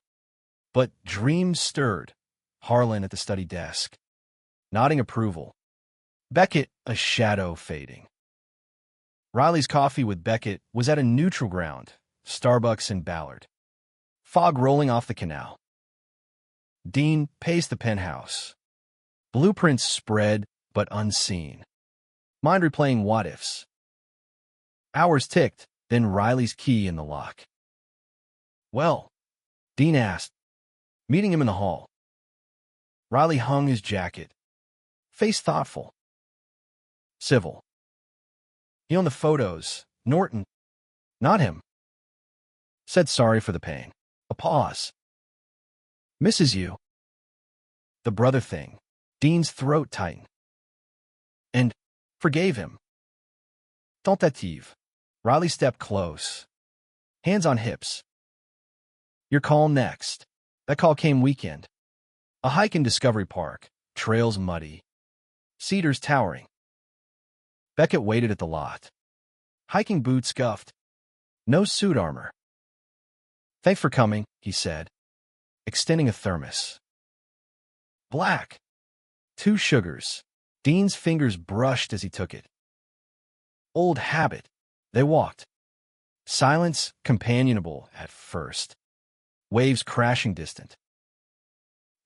But dreams stirred. Harlan at the study desk. Nodding approval. Beckett a shadow fading. Riley's coffee with Beckett was at a neutral ground. Starbucks in Ballard. Fog rolling off the canal. Dean paced the penthouse. Blueprints spread but unseen. Mind replaying what-ifs. Hours ticked, then Riley's key in the lock. Well, Dean asked, meeting him in the hall. Riley hung his jacket. Face thoughtful. Civil. He owned the photos. Norton. Not him. Said sorry for the pain. A pause. Misses you. The brother thing. Dean's throat tightened. And forgave him. Tentative. Riley stepped close. Hands on hips. Your call next. That call came weekend. A hike in Discovery Park. Trails muddy. Cedars towering. Beckett waited at the lot. Hiking boots scuffed. No suit armor. Thanks for coming, he said, extending a thermos. Black. 2 sugars. Dean's fingers brushed as he took it. Old habit. They walked. Silence companionable at first. Waves crashing distant.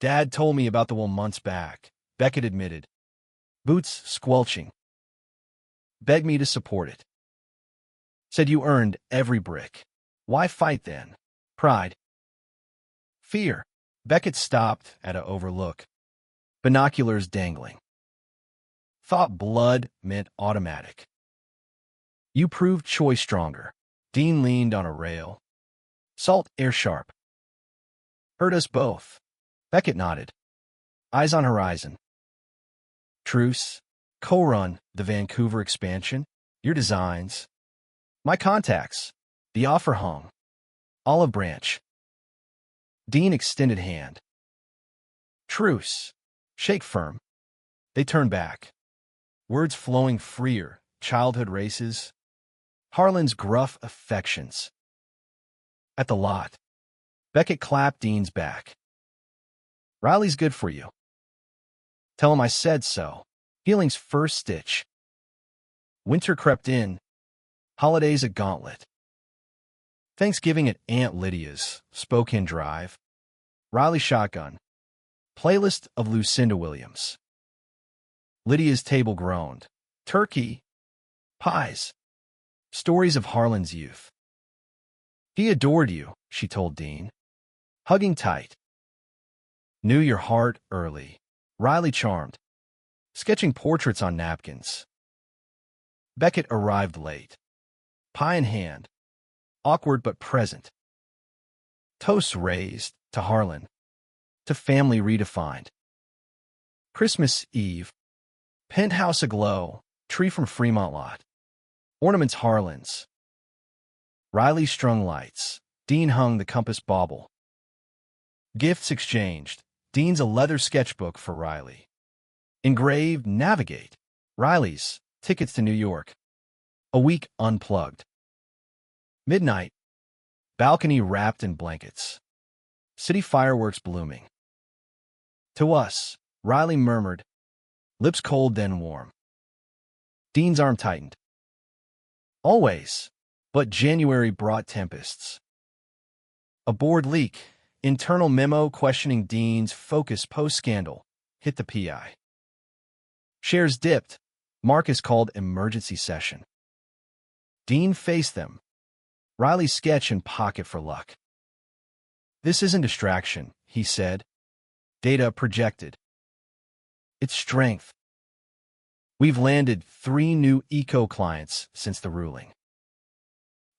Dad told me about the one months back, Beckett admitted. Boots squelching. Begged me to support it. Said you earned every brick. Why fight then? Pride. Fear. Beckett stopped at a overlook. Binoculars dangling. Thought blood meant automatic. You proved choice stronger. Dean leaned on a rail. Salt air sharp. Hurt us both. Beckett nodded. Eyes on horizon. Truce. Co-run the Vancouver expansion. Your designs. My contacts. The offer hung. Olive branch. Dean extended hand. Truce. Shake firm. They turned back. Words flowing freer. Childhood races. Harlan's gruff affections. At the lot. Beckett clapped Dean's back. Riley's good for you. Tell him I said so. Healing's first stitch. Winter crept in. Holidays a gauntlet. Thanksgiving at Aunt Lydia's. Spokane Drive. Riley shotgun. Playlist of Lucinda Williams. Lydia's table groaned. Turkey. Pies. Stories of Harlan's youth. He adored you, she told Dean. Hugging tight. Knew your heart early. Riley charmed. Sketching portraits on napkins. Beckett arrived late. Pie in hand. Awkward but present. Toasts raised to Harlan. To family redefined. Christmas Eve. Penthouse aglow. Tree from Fremont lot. Ornaments Harlan's. Riley strung lights. Dean hung the compass bauble. Gifts exchanged. Dean's a leather sketchbook for Riley. Engraved Navigate. Riley's tickets to New York. A week unplugged. Midnight. Balcony wrapped in blankets. City fireworks blooming. To us, Riley murmured, lips cold then warm. Dean's arm tightened. Always, but January brought tempests. A board leak, internal memo questioning Dean's focus post-scandal, hit the PI. Shares dipped. Marcus called emergency session. Dean faced them. Riley's sketch in pocket for luck. This isn't distraction, he said. Data projected. It's strength. We've landed 3 new eco-clients since the ruling.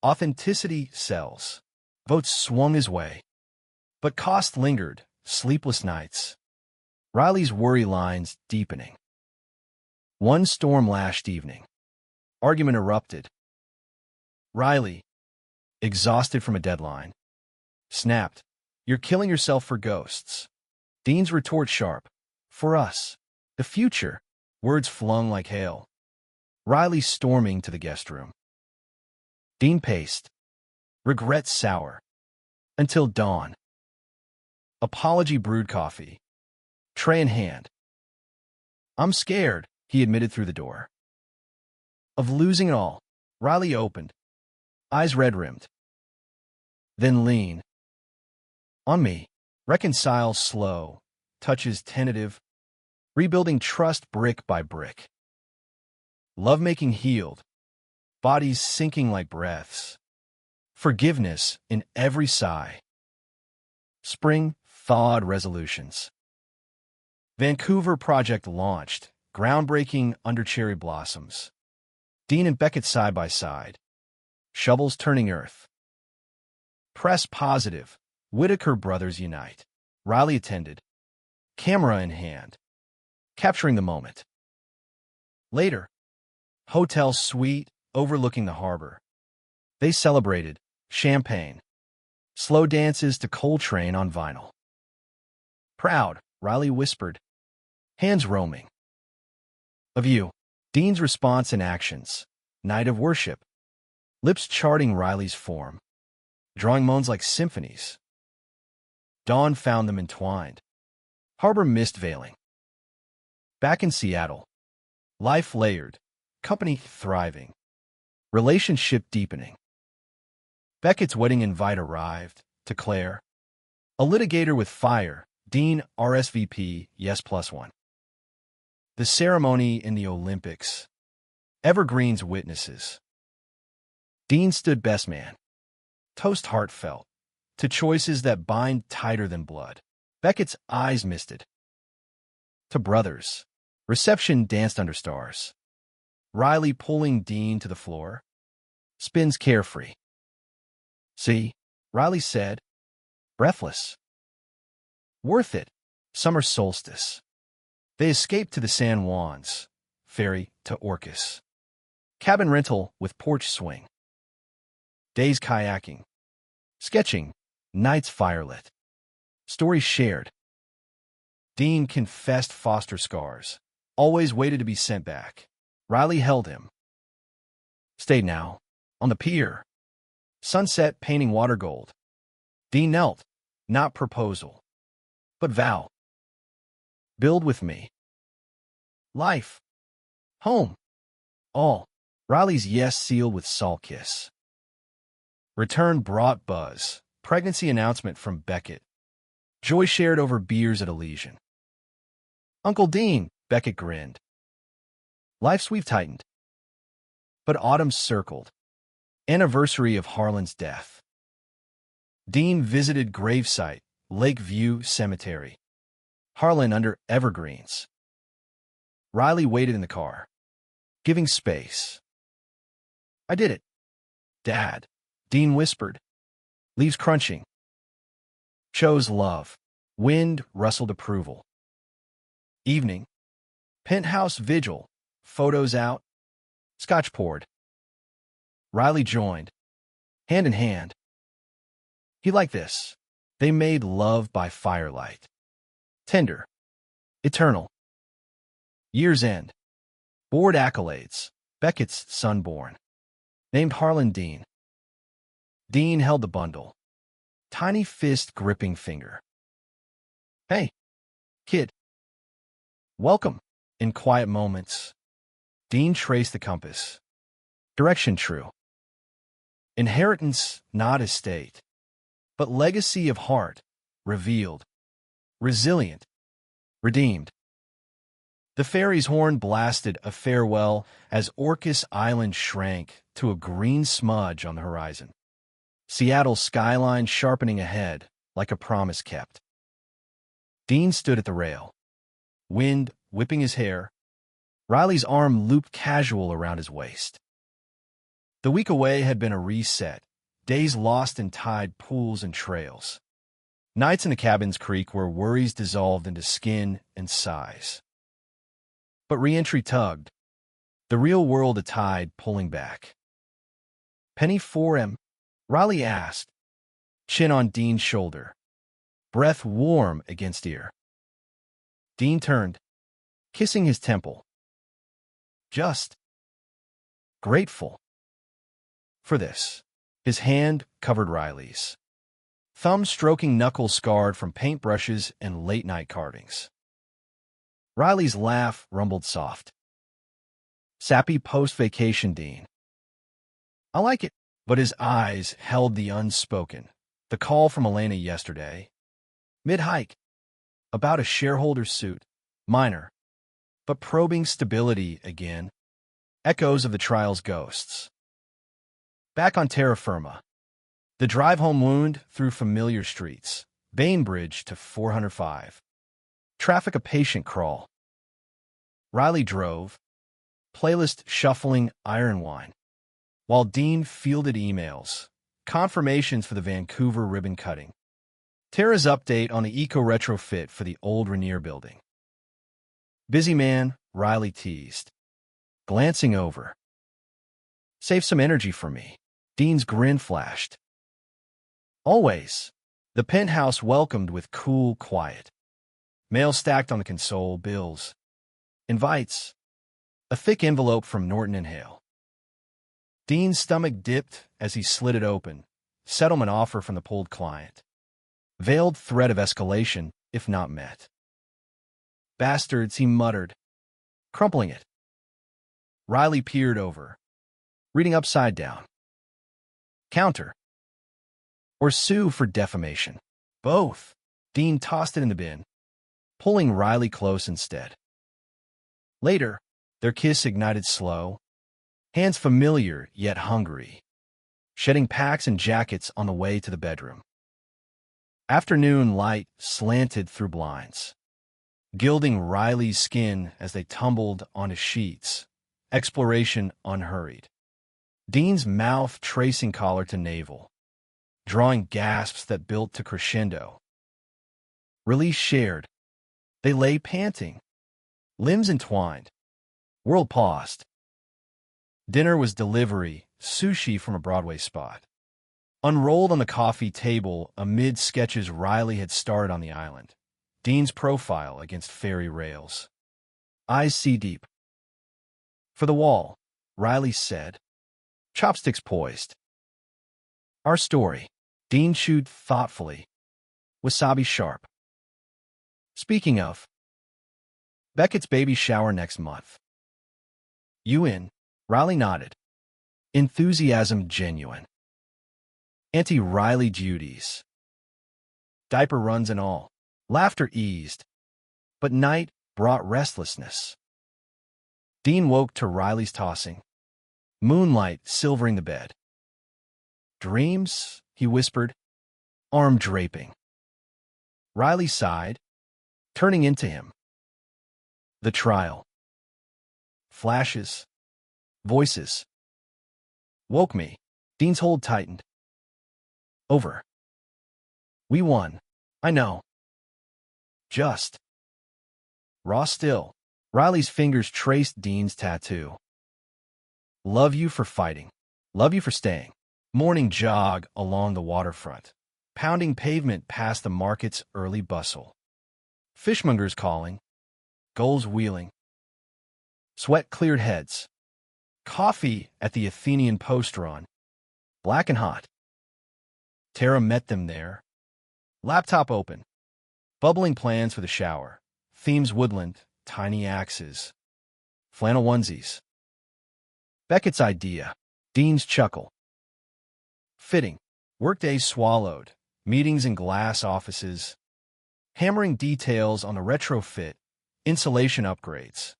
Authenticity sells. Votes swung his way. But cost lingered, sleepless nights. Riley's worry lines deepening. One storm-lashed evening. Argument erupted. Riley, exhausted from a deadline, snapped, "You're killing yourself for ghosts." Dean's retort sharp, "For us. The future." Words flung like hail. Riley storming to the guest room. Dean paced. Regret sour. Until dawn. Apology brewed coffee. Tray in hand. I'm scared, he admitted through the door. Of losing it all. Riley opened. Eyes red-rimmed. Then lean. On me. Reconcile slow. Touches tentative. Rebuilding trust brick by brick. Lovemaking healed. Bodies sinking like breaths. Forgiveness in every sigh. Spring thawed resolutions. Vancouver project launched. Groundbreaking under cherry blossoms. Dean and Beckett side by side. Shovels turning earth. Press positive. Whitaker brothers unite. Riley attended. camera in hand, capturing the moment. Later, hotel suite overlooking the harbor. They celebrated champagne, slow dances to Coltrane on vinyl. Proud, Riley whispered, hands roaming. Of you. Dean's response and actions. Night of worship. Lips charting Riley's form, drawing moans like symphonies. Dawn found them entwined. Harbor mist veiling. Back in Seattle. Life layered. Company thriving. Relationship deepening. Beckett's wedding invite arrived, to Claire. A litigator with fire. Dean, RSVP, yes +1. The ceremony in the Olympics. Evergreen's witnesses. Dean stood best man. Toast heartfelt. To choices that bind tighter than blood. Beckett's eyes misted. To brothers. Reception danced under stars. Riley pulling Dean to the floor. Spins carefree. See, Riley said, breathless. Worth it. Summer solstice. They escaped to the San Juans. Ferry to Orcas. Cabin rental with porch swing. Days kayaking. Sketching. Nights firelit. Stories shared. Dean confessed foster scars. Always waited to be sent back. Riley held him. Stayed now. On the pier. Sunset painting water gold. Dean knelt. Not proposal. But vow. Build with me. Life. Home. All. Riley's yes sealed with salt kiss. Return brought buzz. Pregnancy announcement from Beckett. Joy shared over beers at Elysian. Uncle Dean, Beckett grinned. Life's we've tightened. But autumn circled. Anniversary of Harlan's death. Dean visited gravesite, Lakeview Cemetery. Harlan under evergreens. Riley waited in the car, giving space. I did it. Dad, Dean whispered. Leaves crunching. Chose love. Wind rustled approval. Evening. Penthouse vigil. Photos out. Scotch poured. Riley joined, hand in hand. He liked this. They made love by firelight. Tender. Eternal. Year's end. Board accolades. Beckett's son born. Named Harlan Dean. Dean held the bundle. Tiny fist gripping finger. Hey, kid. Welcome. In quiet moments. Dean traced the compass. Direction true. Inheritance, not estate. But legacy of heart. Revealed. Resilient. Redeemed. The ferry's horn blasted a farewell as Orcas Island shrank to a green smudge on the horizon. Seattle's skyline sharpening ahead like a promise kept. Dean stood at the rail. Wind whipping his hair. Riley's arm looped casual around his waist. The week away had been a reset, days lost in tide pools and trails. Nights in the cabin's creek where worries dissolved into skin and sighs. But re-entry tugged, the real world a tide pulling back. Penny 4M, Riley asked, chin on Dean's shoulder, breath warm against ear. Dean turned, kissing his temple. Just grateful for this. His hand covered Riley's, thumb stroking knuckles scarred from paintbrushes and late-night carvings. Riley's laugh rumbled soft. Sappy post-vacation Dean. I like it. But his eyes held the unspoken. The call from Elena yesterday. Mid-hike. About a shareholder suit. Minor. But probing stability again. Echoes of the trial's ghosts. Back on terra firma. The drive home wound through familiar streets. Bainbridge to 405. Traffic a patient crawl. Riley drove. Playlist shuffling iron wine. While Dean fielded emails. Confirmations for the Vancouver ribbon cutting. Tara's update on the eco-retrofit for the old Rainier building. Busy man, Riley teased, glancing over. Save some energy for me. Dean's grin flashed. Always. The penthouse welcomed with cool quiet. Mail stacked on the console, bills, invites, a thick envelope from Norton and Hale. Dean's stomach dipped as he slid it open. Settlement offer from the pulled client. Veiled threat of escalation, if not met. Bastards, he muttered, crumpling it. Riley peered over, reading upside down. Counter. Or sue for defamation. Both. Dean tossed it in the bin, pulling Riley close instead. Later, their kiss ignited slow, hands familiar yet hungry, shedding packs and jackets on the way to the bedroom. Afternoon light slanted through blinds, gilding Riley's skin as they tumbled on his sheets, exploration unhurried. Dean's mouth tracing collar to navel, drawing gasps that built to crescendo. Release shared. They lay panting, limbs entwined. World paused. Dinner was delivery, sushi from a Broadway spot. Unrolled on the coffee table amid sketches Riley had starred on the island. Dean's profile against ferry rails. Eyes sea deep. For the wall, Riley said. Chopsticks poised. Our story. Dean chewed thoughtfully. Wasabi sharp. Speaking of, Beckett's baby shower next month. You in? Riley nodded. Enthusiasm genuine. Auntie Riley duties. Diaper runs and all. Laughter eased, but night brought restlessness. Dean woke to Riley's tossing, moonlight silvering the bed. Dreams, he whispered, arm draping. Riley sighed, turning into him. The trial. Flashes. Voices. Woke me. Dean's hold tightened. Over. We won. I know. Just. Raw still. Riley's fingers traced Dean's tattoo. Love you for fighting. Love you for staying. Morning jog along the waterfront. Pounding pavement past the market's early bustle. Fishmongers calling. Gulls wheeling. Sweat-cleared heads. Coffee at the Athenian post run. Black and hot. Tara met them there. Laptop open. Bubbling plans for the shower. Themes woodland. Tiny axes. Flannel onesies. Beckett's idea. Dean's chuckle. Fitting. Workdays swallowed. Meetings in glass offices. Hammering details on the retrofit. Insulation upgrades.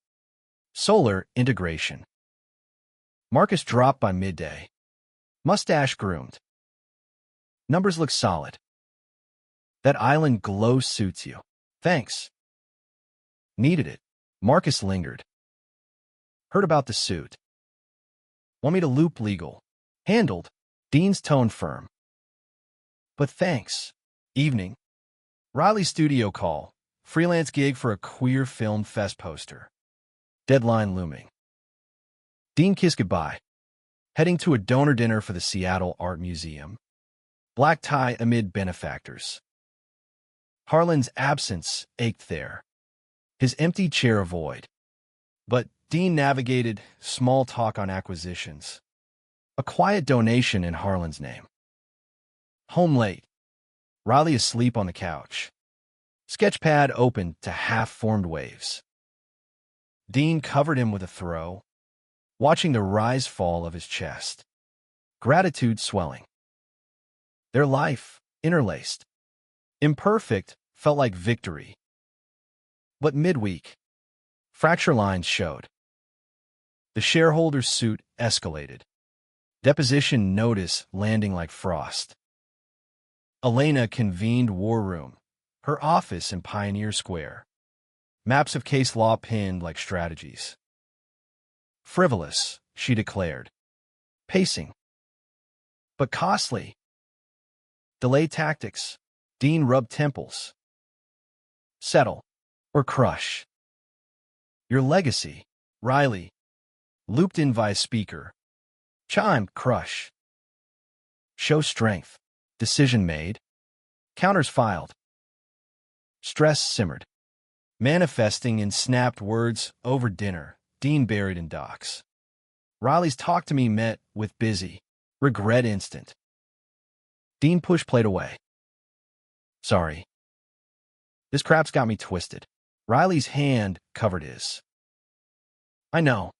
Solar integration. Marcus dropped by midday. Mustache groomed. Numbers look solid. That island glow suits you. Thanks. Needed it. Marcus lingered. Heard about the suit. Want me to loop legal. Handled. Dean's tone firm. But thanks. Evening. Riley's studio call. Freelance gig for a queer film fest poster. Deadline looming. Dean kissed goodbye. Heading to a donor dinner for the Seattle Art Museum. Black tie amid benefactors. Harlan's absence ached there. His empty chair a void. But Dean navigated small talk on acquisitions. A quiet donation in Harlan's name. Home late. Riley asleep on the couch. Sketchpad open to half-formed waves. Dean covered him with a throw, watching the rise-fall of his chest. Gratitude swelling. Their life, interlaced. Imperfect, felt like victory. But midweek, fracture lines showed. The shareholder's suit escalated. Deposition notice landing like frost. Elena convened war room, her office in Pioneer Square. Maps of case law pinned like strategies. Frivolous, she declared. Pacing. But costly. Delay tactics, Dean rubbed temples. Settle or crush. Your legacy, Riley, looped in via speaker. Chime, crush. Show strength. Decision made. Counters filed. Stress simmered. Manifesting in snapped words over dinner, Dean buried in docs. Riley's talk to me met with busy. Regret instant. Dean pushed plate away. Sorry. This crap's got me twisted. Riley's hand covered his. I know.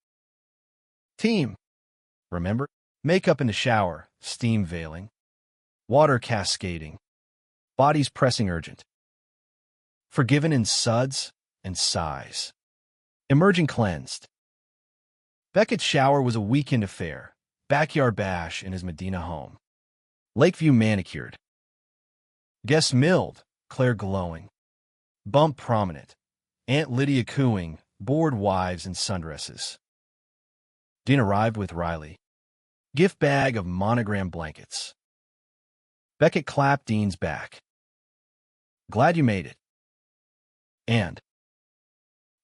Team. Remember? Makeup in the shower, steam veiling. Water cascading. Bodies pressing urgent. Forgiven in suds and sighs. Emerging cleansed. Beckett's shower was a weekend affair. Backyard bash in his Medina home. Lakeview manicured. Guests milled, Claire glowing. Bump prominent. Aunt Lydia cooing, bored wives in sundresses. Dean arrived with Riley. Gift bag of monogram blankets. Beckett clapped Dean's back. Glad you made it. And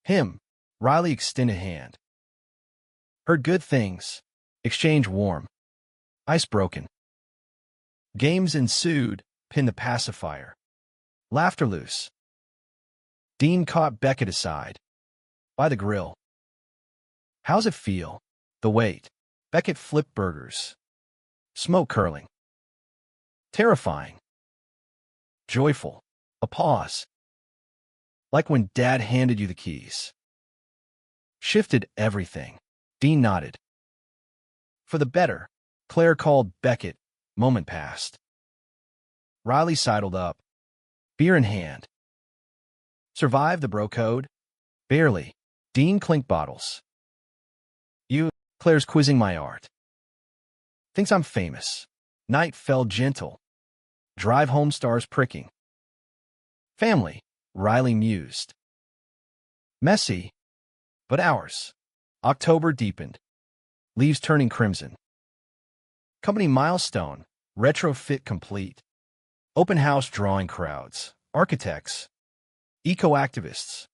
him, Riley extended hand. Heard good things. Exchange warm. Ice broken. Games ensued, pin the pacifier. Laughter loose. Dean caught Beckett aside. By the grill. How's it feel? The wait. Beckett flipped burgers. Smoke curling. Terrifying. Joyful. A pause. Like when Dad handed you the keys. Shifted everything. Dean nodded. For the better, Claire called Beckett. Moment passed. Riley sidled up. Beer in hand. Survive the bro code? Barely. Dean clinked bottles. You, Claire's quizzing my art. Thinks I'm famous. Night fell gentle. Drive home stars pricking. Family, Riley mused. Messy, but ours. October deepened. Leaves turning crimson. Company milestone, retrofit complete. Open house drawing crowds, architects, eco-activists.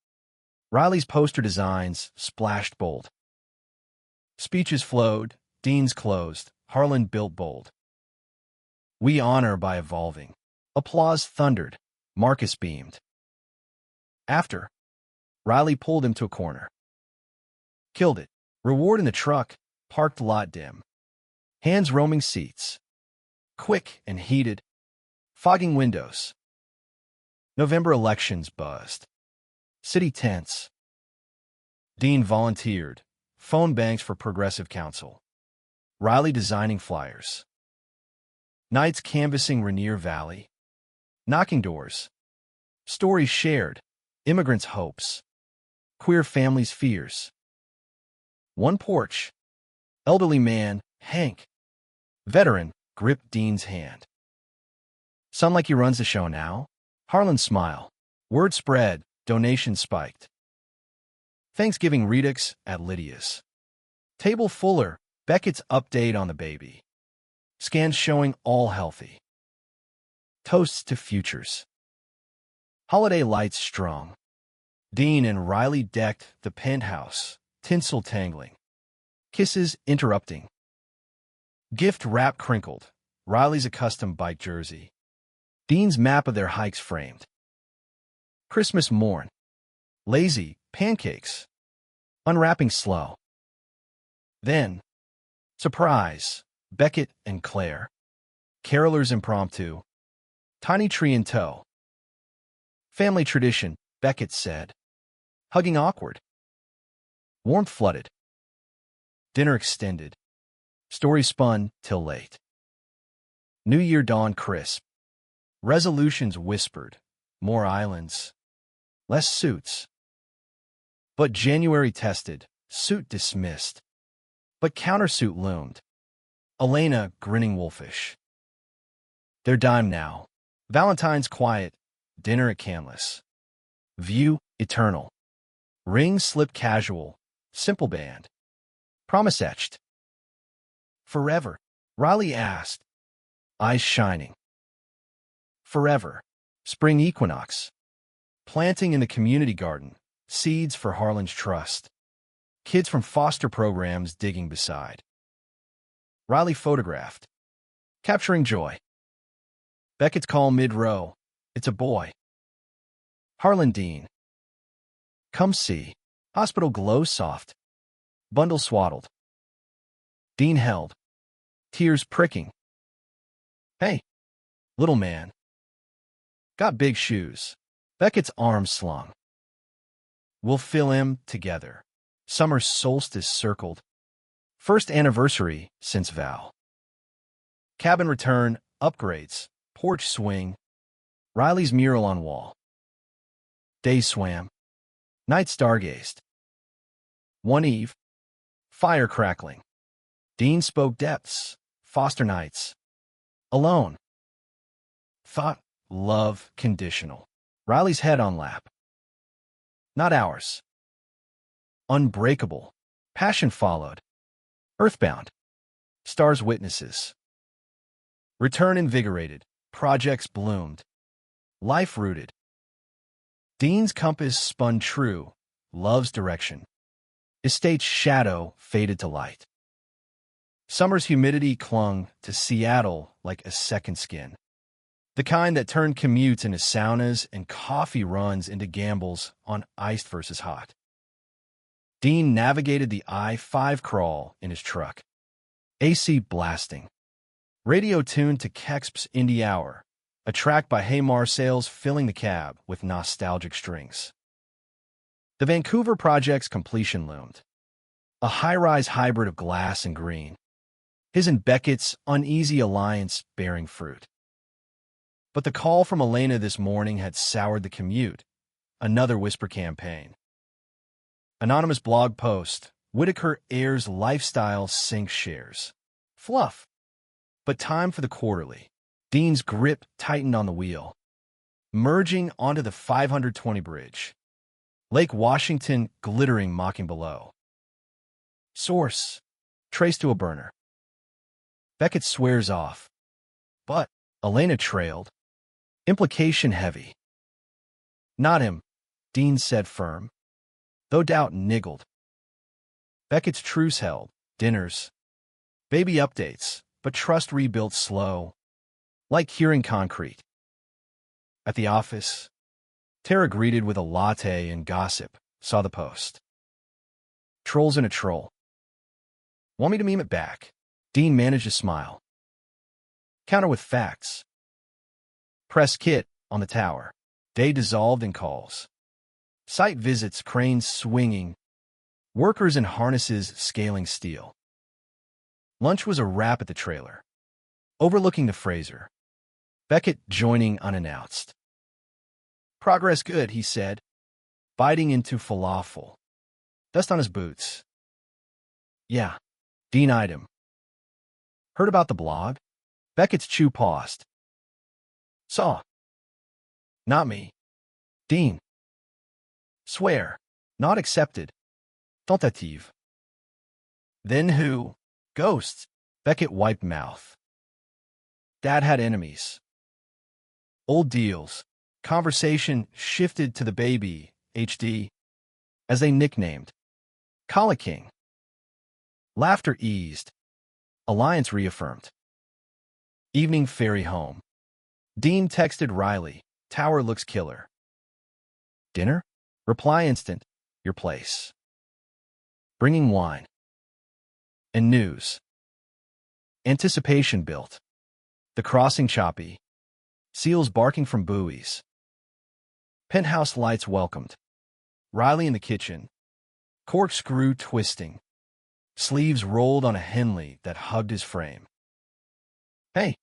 Riley's poster designs splashed bold. Speeches flowed, Dean's closed, Harlan built bold. We honor by evolving. Applause thundered, Marcus beamed. After, Riley pulled him to a corner. Killed it. Reward in the truck, parked lot dim. Hands roaming seats. Quick and heated. Fogging windows. November elections buzzed. City tense. Dean volunteered. Phone banks for Progressive Council. Riley designing flyers. Nights canvassing Rainier Valley. Knocking doors. Stories shared. Immigrants' hopes. Queer families' fears. One porch. Elderly man, Hank. Veteran, gripped Dean's hand. Sound like he runs the show now? Harlan's smile. Word spread, donations spiked. Thanksgiving redux at Lydia's. Table fuller, Beckett's update on the baby. Scans showing all healthy. Toasts to futures. Holiday lights strung. Dean and Riley decked the penthouse, tinsel tangling. Kisses interrupting. Gift wrap crinkled, Riley's accustomed bike jersey. Dean's map of their hikes framed. Christmas morn. Lazy, pancakes. Unwrapping slow. Then, surprise, Beckett and Claire. Carolers impromptu. Tiny tree in tow. Family tradition, Beckett said. Hugging awkward. Warmth flooded. Dinner extended. Story spun till late. New Year dawn crisp. Resolutions whispered. More islands. Less suits. But January tested. Suit dismissed. But countersuit loomed. Elena grinning wolfish. Their dime now. Valentine's quiet. Dinner at Canlis. View eternal. Ring slip casual. Simple band. Promise etched. Forever? Riley asked. Eyes shining. Forever. Spring equinox. Planting in the community garden. Seeds for Harlan's trust. Kids from foster programs digging beside. Riley photographed. Capturing joy. Beckett's call mid-row. It's a boy. Harlan Dean. Come see. Hospital glow soft. Bundle swaddled. Dean held. Tears pricking. Hey, little man. Got big shoes. Beckett's arms slung. We'll fill him together. Summer solstice circled. First anniversary since vow. Cabin return, upgrades, porch swing. Riley's mural on wall. Day swam. Night stargazed. One eve. Fire crackling. Dean spoke depths. Foster nights. Alone. Thought, love, conditional. Riley's head on lap. Not ours. Unbreakable. Passion followed. Earthbound. Stars witnesses. Return invigorated. Projects bloomed. Life rooted. Dean's compass spun true. Love's direction. Estate's shadow faded to light. Summer's humidity clung to Seattle like a second skin. The kind that turned commutes into saunas and coffee runs into gambles on iced versus hot. Dean navigated the I-5 crawl in his truck. AC blasting. Radio tuned to Kexp's Indie Hour, a track by Hey Marcel's filling the cab with nostalgic strings. The Vancouver project's completion loomed. A high-rise hybrid of glass and green. His and Beckett's uneasy alliance bearing fruit. But the call from Elena this morning had soured the commute. Another whisper campaign. Anonymous blog post. Whitaker airs lifestyle sink shares. Fluff. But time for the quarterly. Dean's grip tightened on the wheel. Merging onto the 520 bridge. Lake Washington glittering mocking below. Source. Traced to a burner. Beckett swears off. But Elena trailed. Implication heavy. Not him, Dean said firm, though doubt niggled. Beckett's truce held, dinners, baby updates, but trust rebuilt slow, like hearing concrete. At the office, Tara greeted with a latte and gossip, saw the post. Trolls in a troll. Want me to meme it back? Dean managed a smile. Counter with facts. Press kit on the tower. Day dissolved in calls. Site visits, cranes swinging. Workers in harnesses scaling steel. Lunch was a wrap at the trailer. Overlooking the Fraser. Beckett joining unannounced. Progress good, he said, biting into falafel. Dust on his boots. Yeah, Dean eyed him. Heard about the blog? Beckett's chew paused. Saw. Not me. Dean. Swear. Not accepted. Tentative. Then who? Ghosts. Beckett wiped mouth. Dad had enemies. Old deals. Conversation shifted to the baby, HD, as they nicknamed. Coliking. Laughter eased. Alliance reaffirmed. Evening ferry home. Dean texted Riley. Tower looks killer. Dinner? Reply instant. Your place. Bringing wine. And news. Anticipation built. The crossing choppy. Seals barking from buoys. Penthouse lights welcomed. Riley in the kitchen. Corkscrew twisting. Sleeves rolled on a Henley that hugged his frame. Hey.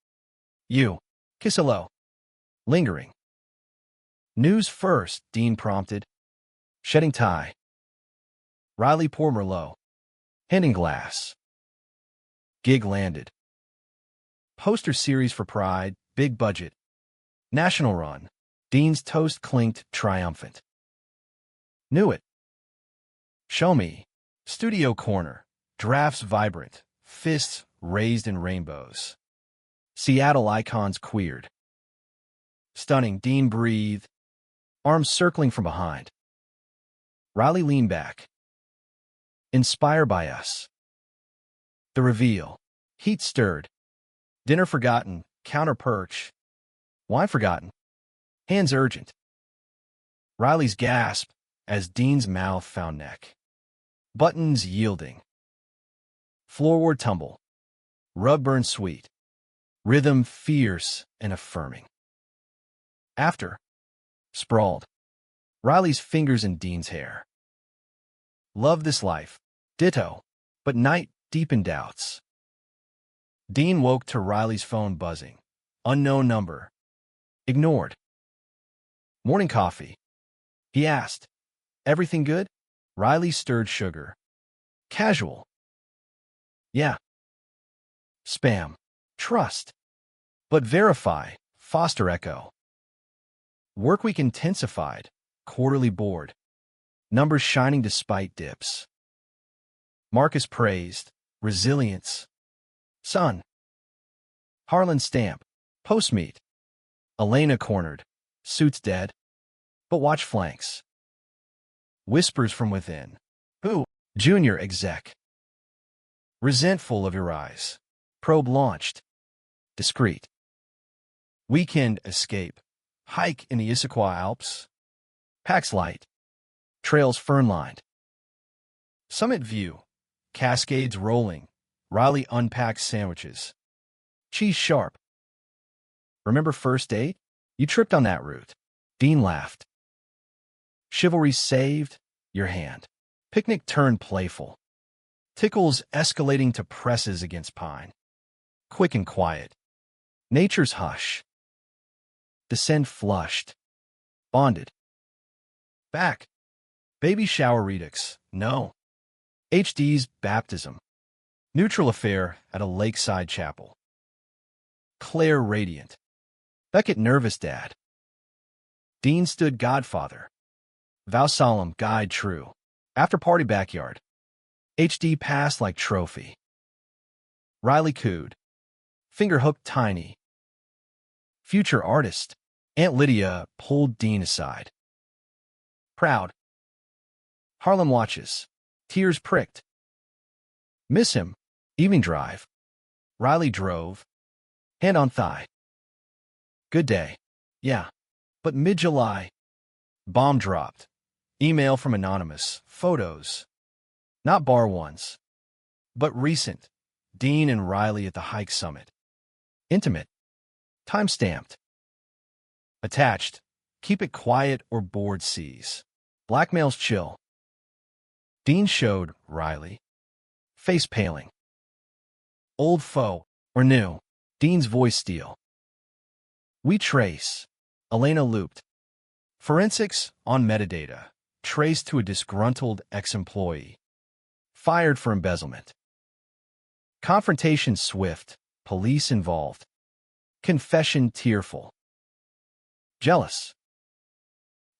You. Kiss hello. Lingering. News first, Dean prompted. Shedding tie. Riley pour Merlot. Handing glass. Gig landed. Poster series for Pride, big budget. National run. Dean's toast clinked triumphant. Knew it. Show me. Studio corner. Drafts vibrant. Fists raised in rainbows. Seattle icons queered. Stunning. Dean breathed, arms circling from behind. Riley leaned back. Inspired by us. The reveal. Heat stirred. Dinner forgotten. Counter perch. Wine forgotten. Hands urgent. Riley's gasp as Dean's mouth found neck. Buttons yielding. Floorward tumble. Rub burn sweet. Rhythm fierce and affirming. After. Sprawled. Riley's fingers in Dean's hair. Love this life. Ditto. But night deepened doubts. Dean woke to Riley's phone buzzing. Unknown number. Ignored. Morning coffee. He asked. Everything good? Riley stirred sugar. Casual. Yeah. Spam. Trust. But verify. Foster echo. Workweek intensified. Quarterly board. Numbers shining despite dips. Marcus praised. Resilience. Son. Harlan stamp. Postmeet. Elena cornered. Suits dead. But watch flanks. Whispers from within. Who? Junior exec. Resentful of your eyes. Probe launched. Discreet. Weekend escape. Hike in the Issaquah Alps. Pax light. Trails fern-lined. Summit view. Cascades rolling. Riley unpacks sandwiches. Cheese sharp. Remember first date? You tripped on that route. Dean laughed. Chivalry saved your hand. Picnic turned playful. Tickles escalating to presses against pine. Quick and quiet. Nature's hush. Descend flushed. Bonded. Back. Baby shower redux. No. HD's baptism. Neutral affair at a lakeside chapel. Claire radiant. Beckett nervous dad. Dean stood godfather. Vow solemn guide true. After party backyard. HD passed like trophy. Riley cooed. Finger hooked tiny. Future artist. Aunt Lydia pulled Dean aside. Proud. Harlem watches. Tears pricked. Miss him. Evening drive. Riley drove. Hand on thigh. Good day. Yeah. But mid-July. Bomb dropped. Email from anonymous. Photos. Not bar ones. But recent. Dean and Riley at the hike summit. Intimate. Time-stamped. Attached. Keep it quiet or board sees. Blackmail's chill. Dean showed Riley. Face paling. Old foe or new. Dean's voice steel. We trace. Elena looped. Forensics on metadata. Traced to a disgruntled ex-employee. Fired for embezzlement. Confrontation swift. Police involved. Confession tearful. Jealous.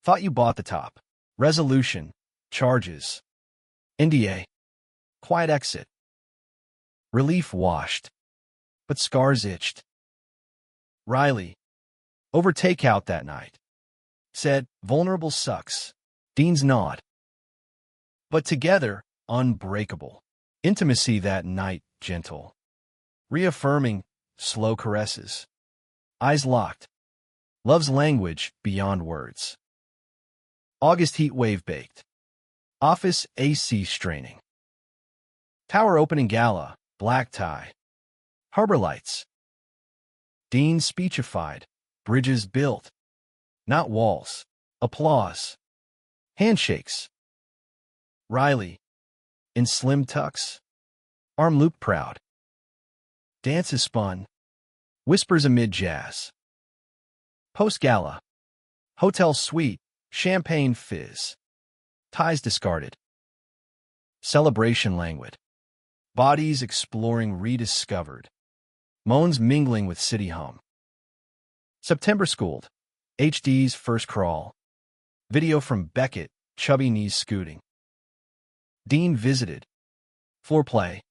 Thought you bought the top. Resolution. Charges. NDA. Quiet exit. Relief washed. But scars itched. Riley. Over takeout that night. Said, vulnerable sucks. Dean's nod. But together, unbreakable. Intimacy that night, gentle. Reaffirming, slow caresses. Eyes locked. Love's language beyond words. August heat wave baked. Office AC straining. Tower opening gala, black tie. Harbor lights. Dean speechified. Bridges built. Not walls. Applause. Handshakes. Riley. In slim tucks. Arm loop proud. Dances spun. Whispers amid jazz. Post-gala. Hotel suite. Champagne fizz. Ties discarded. Celebration languid. Bodies exploring rediscovered. Moans mingling with city hum. September schooled. HD's first crawl. Video from Beckett, chubby knees scooting. Dean visited. Floor play.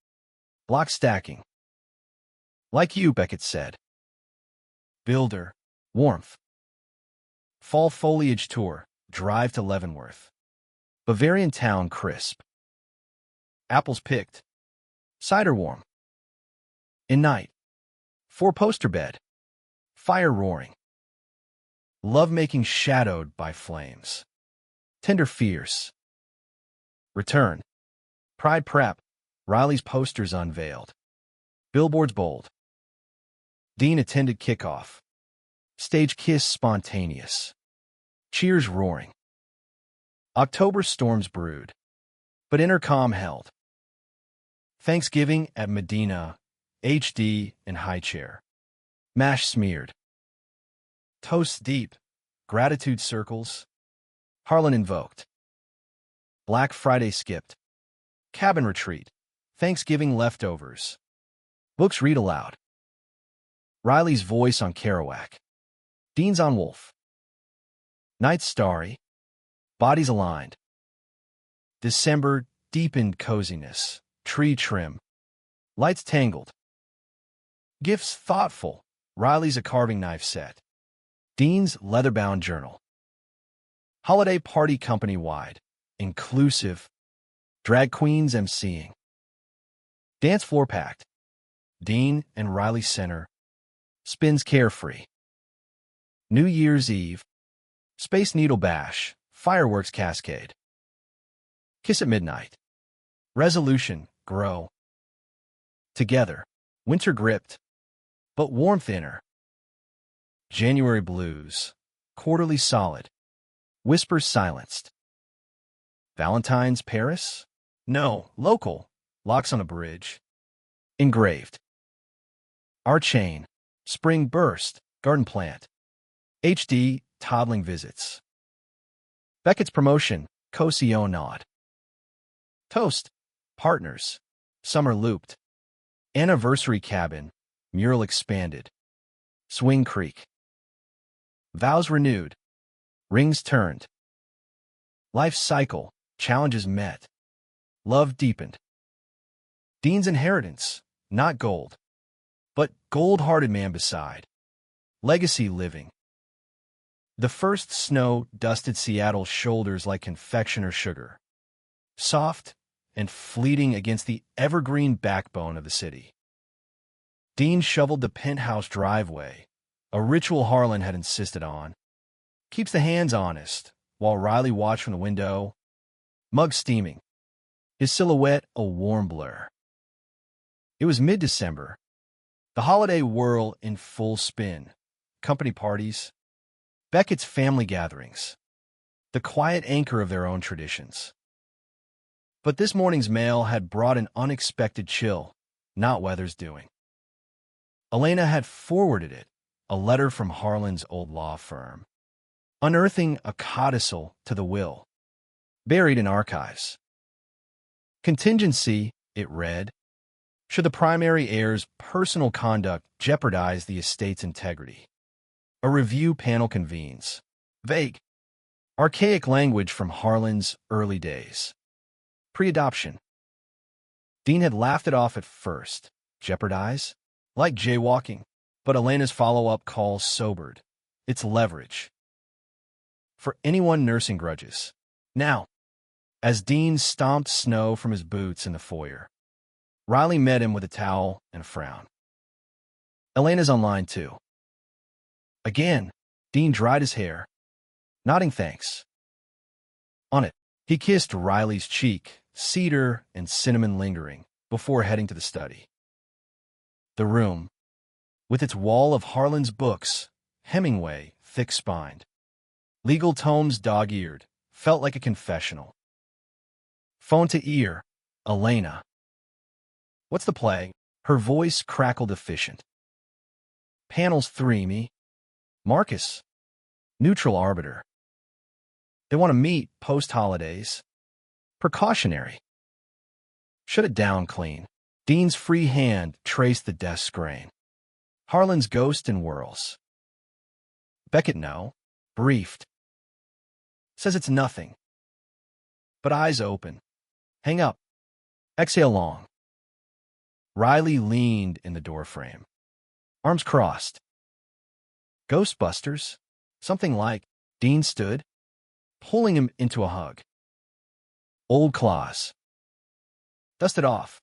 Block stacking. Like you, Beckett said. Builder. Warmth. Fall foliage tour, drive to Leavenworth. Bavarian town crisp. Apples picked. Cider warm. In night. Four-poster bed. Fire roaring. Love-making shadowed by flames. Tender fierce. Return. Pride prep. Riley's posters unveiled. Billboards bold. Dean attended kickoff. Stage kiss spontaneous. Cheers roaring. October storms brewed, but intercom held. Thanksgiving at Medina, HD in high chair. Mash smeared. Toasts deep. Gratitude circles. Harlan invoked. Black Friday skipped. Cabin retreat. Thanksgiving leftovers. Books read aloud. Riley's voice on Kerouac. Dean's on Wolf. Nights starry. Bodies aligned. December deepened coziness. Tree trim. Lights tangled. Gifts thoughtful. Riley's a carving knife set. Dean's leather-bound journal. Holiday party company-wide. Inclusive. Drag queens emceeing. Dance floor packed. Dean and Riley center. Spins carefree. New Year's Eve. Space Needle Bash. Fireworks cascade. Kiss at midnight. Resolution. Grow. Together. Winter gripped. But warmth inner. January blues. Quarterly solid. Whispers silenced. Valentine's Paris? No, local. Locks on a bridge. Engraved. Our chain. Spring burst. Garden plant. HD. Toddling visits. Beckett's promotion. Co-CEO nod. Toast. Partners. Summer looped. Anniversary cabin. Mural expanded. Swing creek. Vows renewed. Rings turned. Life cycle. Challenges met. Love deepened. Dean's inheritance. Not gold. But gold-hearted man beside. Legacy living. The first snow dusted Seattle's shoulders like confectioner sugar. Soft and fleeting against the evergreen backbone of the city. Dean shoveled the penthouse driveway, a ritual Harlan had insisted on. Keeps the hands honest, while Riley watched from the window, mug steaming, his silhouette a warm blur. It was mid-December, the holiday whirl in full spin, company parties, Beckett's family gatherings, the quiet anchor of their own traditions. But this morning's mail had brought an unexpected chill, not weather's doing. Elena had forwarded it, a letter from Harlan's old law firm, unearthing a codicil to the will, buried in archives. Contingency, it read, should the primary heir's personal conduct jeopardize the estate's integrity. A review panel convenes. Vague, archaic language from Harlan's early days. Pre-adoption. Dean had laughed it off at first. Jeopardize? Like jaywalking. But Elena's follow-up call sobered. It's leverage. For anyone nursing grudges. Now, as Dean stomped snow from his boots in the foyer, Riley met him with a towel and a frown. Elena's online too. Again, Dean dried his hair, nodding thanks. On it, he kissed Riley's cheek, cedar and cinnamon lingering, before heading to the study. The room, with its wall of Harlan's books, Hemingway, thick-spined, legal tomes dog-eared, felt like a confessional. Phone to ear, Elena. What's the play? Her voice crackled efficient. Panels 3, me. Marcus. Neutral arbiter. They want to meet post-holidays. Precautionary. Shut it down clean. Dean's free hand traced the desk grain. Harlan's ghost in whirls. Beckett no. Briefed. Says it's nothing. But eyes open. Hang up. Exhale long. Riley leaned in the doorframe. Arms crossed. Ghostbusters? Something like. Dean stood, pulling him into a hug. Old claws. Dust it off.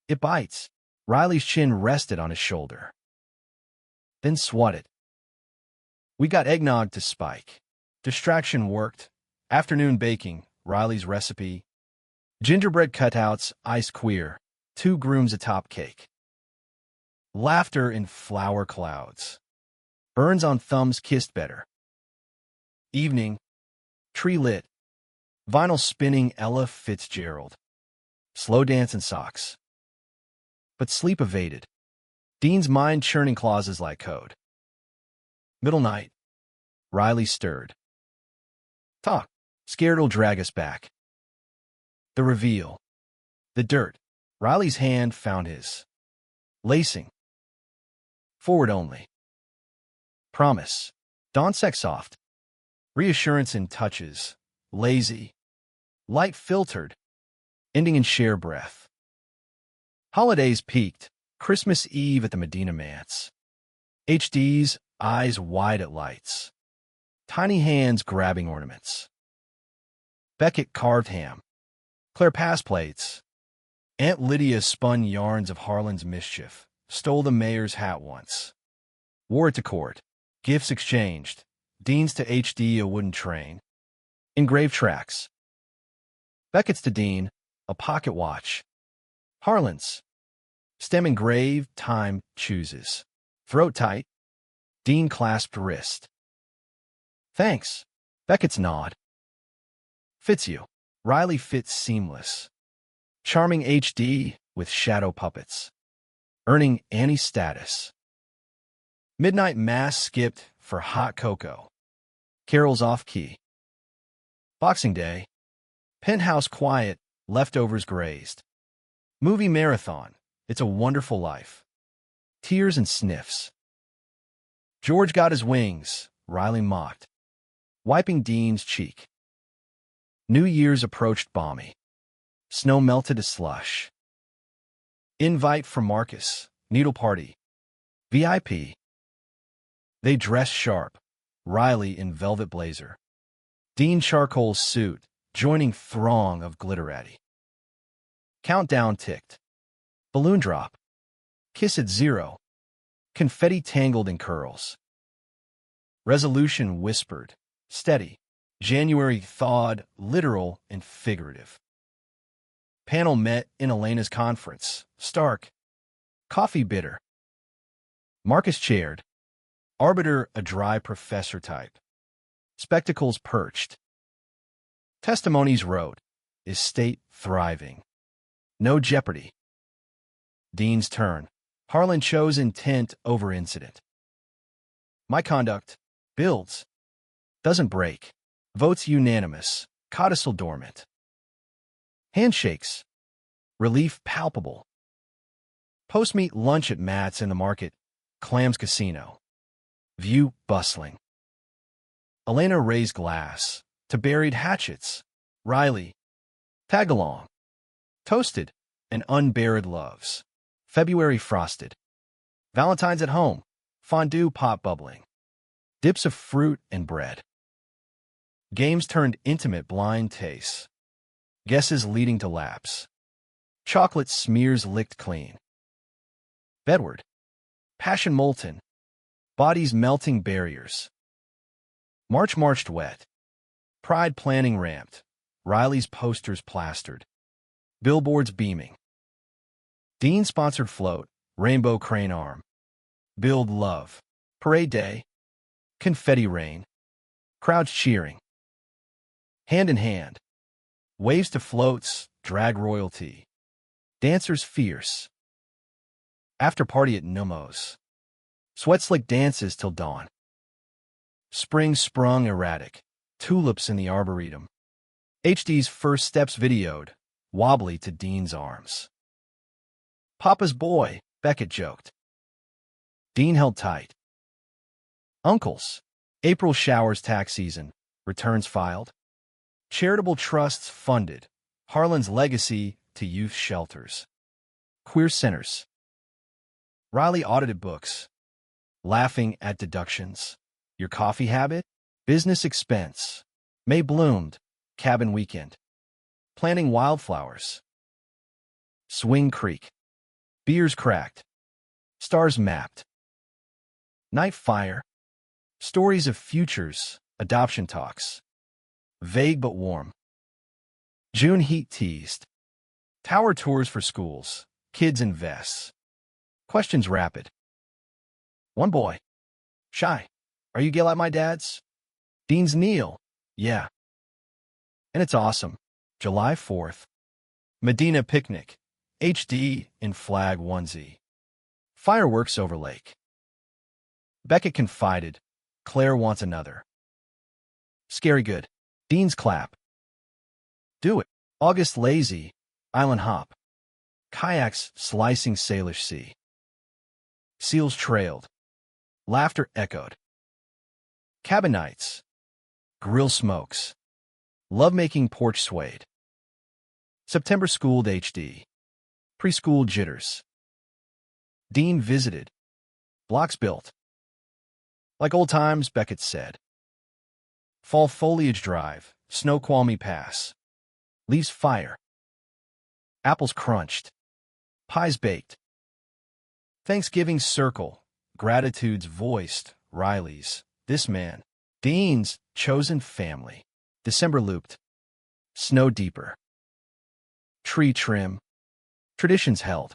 It bites. Riley's chin rested on his shoulder. Then swatted. We got eggnog to spike. Distraction worked. Afternoon baking, Riley's recipe. Gingerbread cutouts, iced queer. 2 grooms atop cake. Laughter in flower clouds. Burns on thumbs kissed better. Evening. Tree lit. Vinyl spinning Ella Fitzgerald. Slow dance in socks. But sleep evaded. Dean's mind churning clauses like code. Middle night. Riley stirred. Talk. Scared he'll drag us back. The reveal. The dirt. Riley's hand found his. Lacing. Forward only. Promise. Dawn sex soft. Reassurance in touches. Lazy. Light filtered. Ending in share breath. Holidays peaked. Christmas Eve at the Medina Manse. HD's eyes wide at lights. Tiny hands grabbing ornaments. Beckett carved ham. Claire pass plates. Aunt Lydia spun yarns of Harlan's mischief. Stole the mayor's hat once. Wore it to court. Gifts exchanged. Dean's to HD a wooden train. Engraved tracks. Beckett's to Dean, a pocket watch. Harlan's. Stem engraved, time chooses. Throat tight. Dean clasped wrist. Thanks. Beckett's nod. Fits you. Riley fits seamless. Charming HD with shadow puppets. Earning Annie status. Midnight mass skipped for hot cocoa. Carol's off-key. Boxing Day. Penthouse quiet, leftovers grazed. Movie marathon. It's a Wonderful Life. Tears and sniffs. George got his wings, Riley mocked. Wiping Dean's cheek. New Year's approached balmy. Snow melted to slush. Invite from Marcus, needle party. VIP. They dressed sharp, Riley in velvet blazer. Dean charcoal suit, joining throng of glitterati. Countdown ticked. Balloon drop. Kiss at 0. Confetti tangled in curls. Resolution whispered. Steady. January thawed, literal and figurative. Panel met in Elena's conference. Stark. Coffee bitter. Marcus chaired. Arbiter a dry professor type. Spectacles perched. Testimonies wrote. Estate thriving. No jeopardy. Dean's turn. Harlan chose intent over incident. My conduct. Builds. Doesn't break. Votes unanimous. Codicil dormant. Handshakes. Relief palpable. Post-meet lunch at Matt's in the market. Clams Casino. View bustling. Elena raised glass. To buried hatchets. Riley. Tag along. Toasted. And unburied loves. February frosted. Valentine's at home. Fondue pot bubbling. Dips of fruit and bread. Games turned intimate blind tastes. Guesses leading to laps. Chocolate smears licked clean. Bedward. Passion molten. Bodies melting barriers. March marched wet. Pride planning ramped. Riley's posters plastered. Billboards beaming. Dean sponsored float. Rainbow crane arm. Build love. Parade day. Confetti rain. Crowds cheering. Hand in hand. Waves to floats. Drag royalty. Dancers fierce. After party at Numos. Sweat slick dances till dawn. Spring sprung erratic. Tulips in the arboretum. HD's first steps videoed. Wobbly to Dean's arms. Papa's boy, Beckett joked. Dean held tight. Uncles. April showers tax season. Returns filed. Charitable trusts funded. Harlan's legacy to youth shelters. Queer centers. Riley audited books. Laughing at deductions. Your coffee habit? Business expense. May bloomed. Cabin weekend. Planting wildflowers. Swing Creek. Beers cracked. Stars mapped. Night fire. Stories of futures. Adoption talks. Vague but warm. June heat teased. Tower tours for schools. Kids in vests. Questions rapid. One boy. Shy. Are you gay like my dad's? Dean's Neil. Yeah. And it's awesome. July 4th. Medina picnic. HD in flag onesie. Fireworks over lake. Beckett confided. Claire wants another. Scary good. Dean's clap. Do it. August lazy. Island hop. Kayaks slicing Salish Sea. Seals trailed. Laughter echoed. Cabin nights. Grill smokes. Lovemaking porch swayed. September schooled HD. Preschool jitters. Dean visited. Blocks built. Like old times, Beckett said. Fall foliage drive. Snoqualmie Pass. Leaves fire. Apples crunched. Pies baked. Thanksgiving circle. Gratitudes voiced. Riley's. This man. Dean's chosen family. December looped. Snow deeper. Tree trim. Traditions held.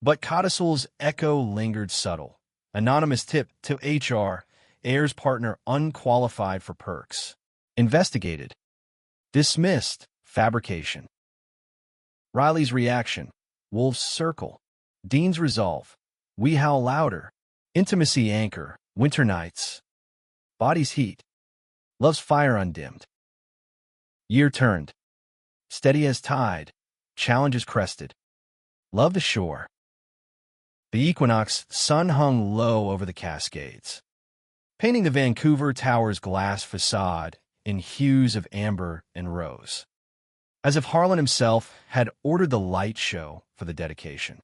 But codicil's echo lingered subtle. Anonymous tip to HR. Heir's partner unqualified for perks. Investigated. Dismissed. Fabrication. Riley's reaction. Wolf's circle. Dean's resolve. We howl louder. Intimacy anchor. Winter nights. Body's heat. Love's fire undimmed. Year turned. Steady as tide. Challenges crested. Love the shore. The equinox sun hung low over the Cascades, painting the Vancouver Tower's glass facade in hues of amber and rose, as if Harlan himself had ordered the light show for the dedication.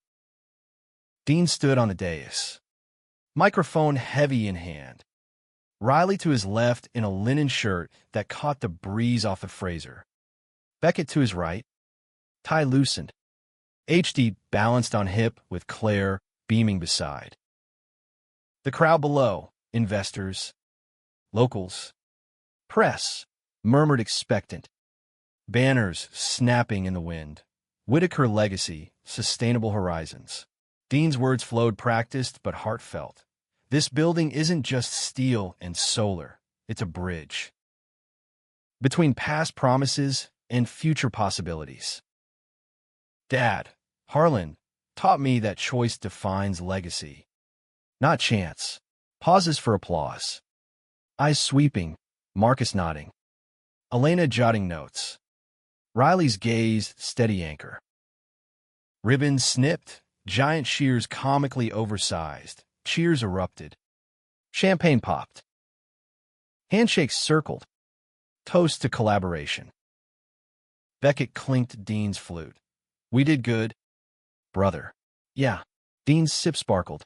Dean stood on the dais, microphone heavy in hand. Riley to his left in a linen shirt that caught the breeze off the Fraser. Beckett to his right, tie loosened. HD balanced on hip with Claire beaming beside. The crowd below, investors, locals, press, murmured expectant. Banners snapping in the wind. Whitaker legacy, sustainable horizons. Dean's words flowed practiced but heartfelt. This building isn't just steel and solar. It's a bridge between past promises and future possibilities. Dad, Harlan, taught me that choice defines legacy, not chance. Pauses for applause. Eyes sweeping, Marcus nodding. Elena jotting notes. Riley's gaze steady anchor. Ribbons snipped, giant shears comically oversized. Cheers erupted. Champagne popped. Handshakes circled. Toast to collaboration. Beckett clinked Dean's flute. We did good. Brother. Yeah. Dean's sip sparkled.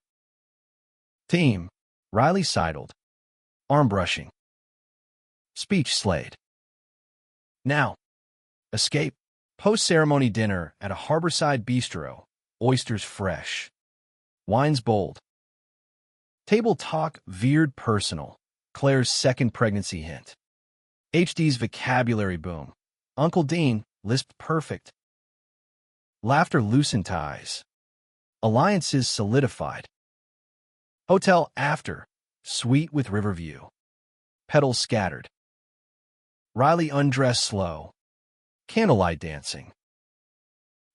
Team. Riley sidled. Arm brushing. Speech slayed. Now. Escape. Post-ceremony dinner at a harborside bistro. Oysters fresh. Wines bold. Table talk veered personal. Claire's second pregnancy hint. HD's vocabulary boom. Uncle Dean lisped perfect. Laughter loosened ties. Alliances solidified. Hotel after. Suite with river view. Petals scattered. Riley undressed slow. Candlelight dancing.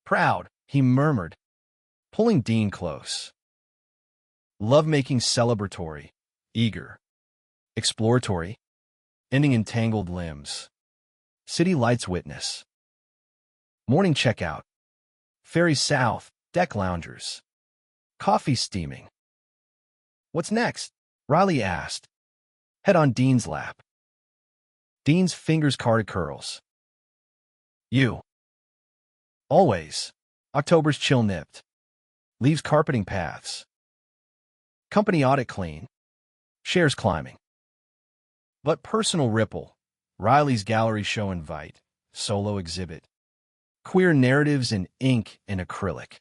Proud, he murmured, pulling Dean close. Lovemaking celebratory, eager, exploratory, ending in tangled limbs. City lights witness. Morning checkout. Ferry south, deck loungers. Coffee steaming. What's next? Riley asked. Head on Dean's lap. Dean's fingers carded curls. You. Always. October's chill nipped. Leaves carpeting paths. Company audit clean. Shares climbing. But personal ripple. Riley's gallery show invite. Solo exhibit. Queer narratives in ink and acrylic.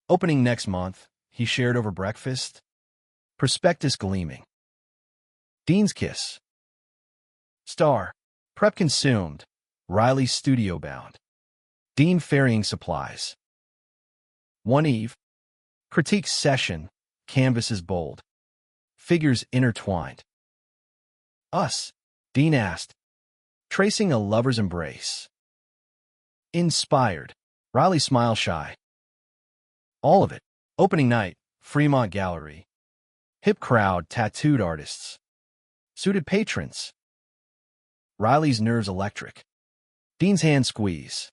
Opening next month, he shared over breakfast. Prospectus gleaming. Dean's kiss. Star. Prep consumed. Riley studio bound. Dean ferrying supplies. One eve. Critique session. Canvases bold. Figures intertwined. Us. Dean asked. Tracing a lover's embrace. Inspired. Riley smile shy. All of it. Opening night. Fremont Gallery. Hip crowd, tattooed artists. Suited patrons. Riley's nerves electric. Dean's hand squeeze.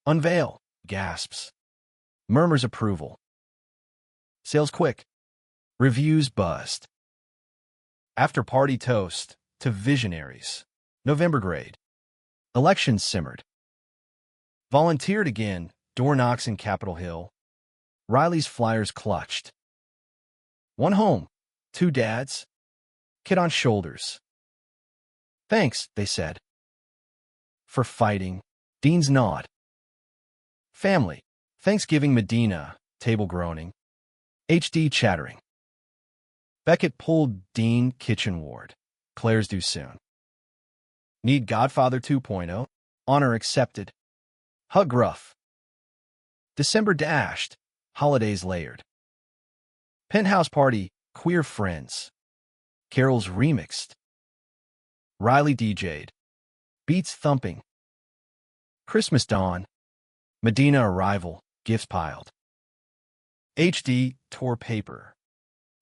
Unveil. Gasps. Murmurs approval. Sales quick. Reviews buzzed. After party toast to visionaries. November grade. Elections simmered. Volunteered again. Door knocks in Capitol Hill. Riley's flyers clutched. One home. Two dads. Kid on shoulders. Thanks, they said. For fighting. Dean's nod. Family. Thanksgiving Medina. Table groaning. HD chattering. Beckett pulled Dean kitchen ward. Claire's due soon. Need Godfather 2.0. Honor accepted. Hug rough. December dashed. Holidays layered. Penthouse party. Queer friends. Carols remixed. Riley DJ'd. Beats thumping. Christmas dawn. Medina arrival. Gifts piled. HD tore paper.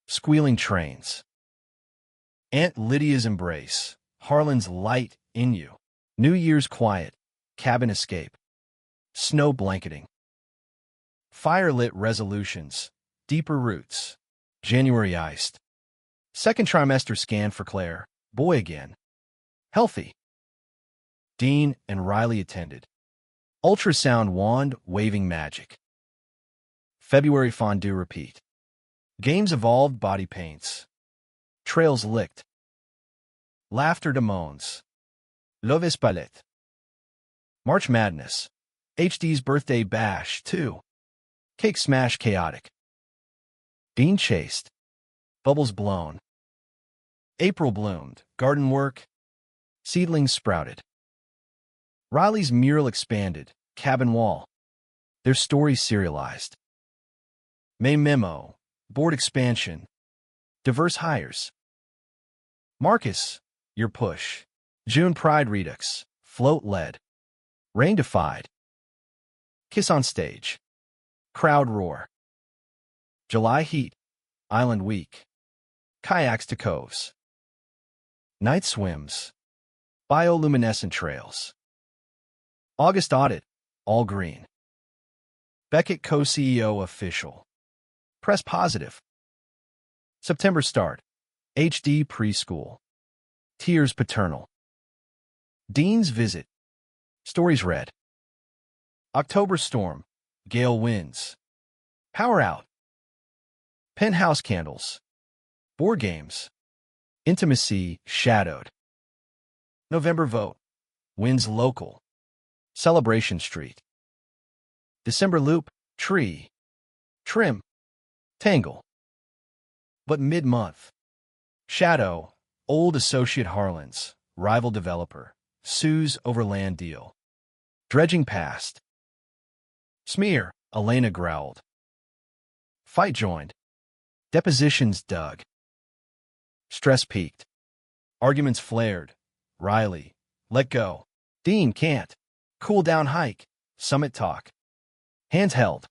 Squealing trains. Aunt Lydia's embrace. Harlan's light in you. New Year's quiet. Cabin escape. Snow blanketing. Firelit resolutions. Deeper roots. January iced. Second trimester scan for Claire. Boy again. Healthy. Dean and Riley attended. Ultrasound wand waving magic. February fondue repeat. Games evolved body paints. Trails licked. Laughter to moans. Loves palette. March Madness. HD's birthday bash, too. Cake smash chaotic. Dean chased. Bubbles blown. April bloomed. Garden work. Seedlings sprouted. Riley's mural expanded. Cabin wall. Their stories serialized. May memo. Board expansion. Diverse hires. Marcus. Your push. June Pride Redux. Float led. Rain defied. Kiss on stage. Crowd roar. July heat. Island week. Kayaks to coves. Night swims. Bioluminescent trails. August audit. All green. Beckett co-CEO official. Press positive. September start. HD preschool. Tears paternal. Dean's visit. Stories read. October storm. Gale winds. Power out. Penthouse candles. Board games. Intimacy shadowed. November vote. Wins local. Celebration Street. December loop. Tree. Trim. Tangle. But mid-month. Shadow. Old associate Harlan's. Rival developer. Sues over land deal. Dredging past. Smear. Elena growled. Fight joined. Depositions dug. Stress peaked. Arguments flared. Riley. Let go. Dean can't. Cool down hike. Summit talk. Hands held.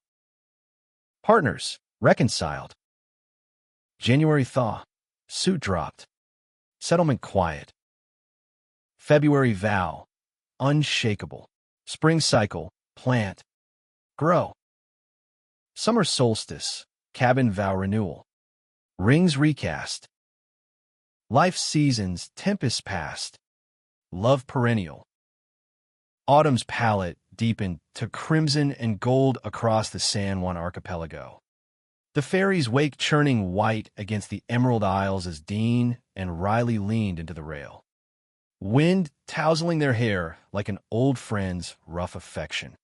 Partners. Reconciled. January thaw. Suit dropped. Settlement quiet. February vow. Unshakable. Spring cycle. Plant. Grow. Summer solstice. Cabin vow renewal. Rings recast. Life seasons. Tempest past. Love perennial. Autumn's palette deepened to crimson and gold across the San Juan archipelago. The ferry's wake churning white against the emerald isles as Dean and Riley leaned into the rail. Wind tousling their hair like an old friend's rough affection.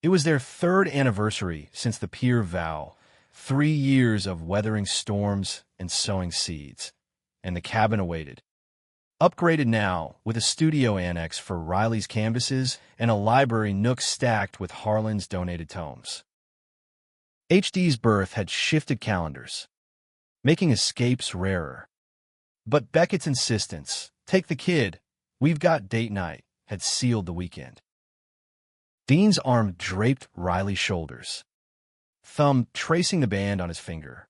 It was their third anniversary since the pier vow, 3 years of weathering storms and sowing seeds, and the cabin awaited. Upgraded now with a studio annex for Riley's canvases and a library nook stacked with Harlan's donated tomes. HD's birth had shifted calendars, making escapes rarer. But Beckett's insistence, "Take the kid, we've got date night," had sealed the weekend. Dean's arm draped Riley's shoulders, thumb tracing the band on his finger.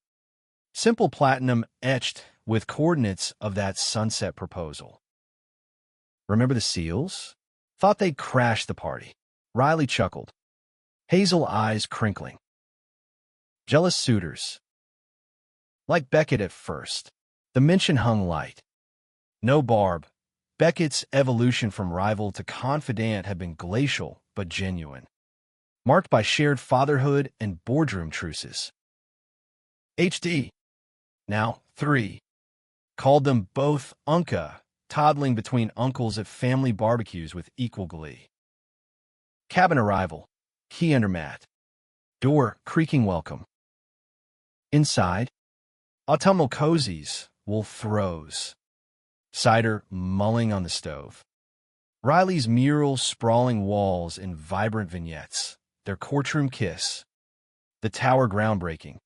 Simple platinum etched with coordinates of that sunset proposal. "Remember the seals? Thought they'd crash the party." Riley chuckled, hazel eyes crinkling. Jealous suitors. Like Beckett at first, the mention hung light. No barb. Beckett's evolution from rival to confidant had been glacial but genuine, marked by shared fatherhood and boardroom truces. HD, now 3, called them both Unca, toddling between uncles at family barbecues with equal glee. Cabin arrival, key under mat, door creaking welcome. Inside, autumnal cozies, wool throws, cider mulling on the stove. Riley's mural sprawling walls in vibrant vignettes, their courtroom kiss, the tower groundbreaking,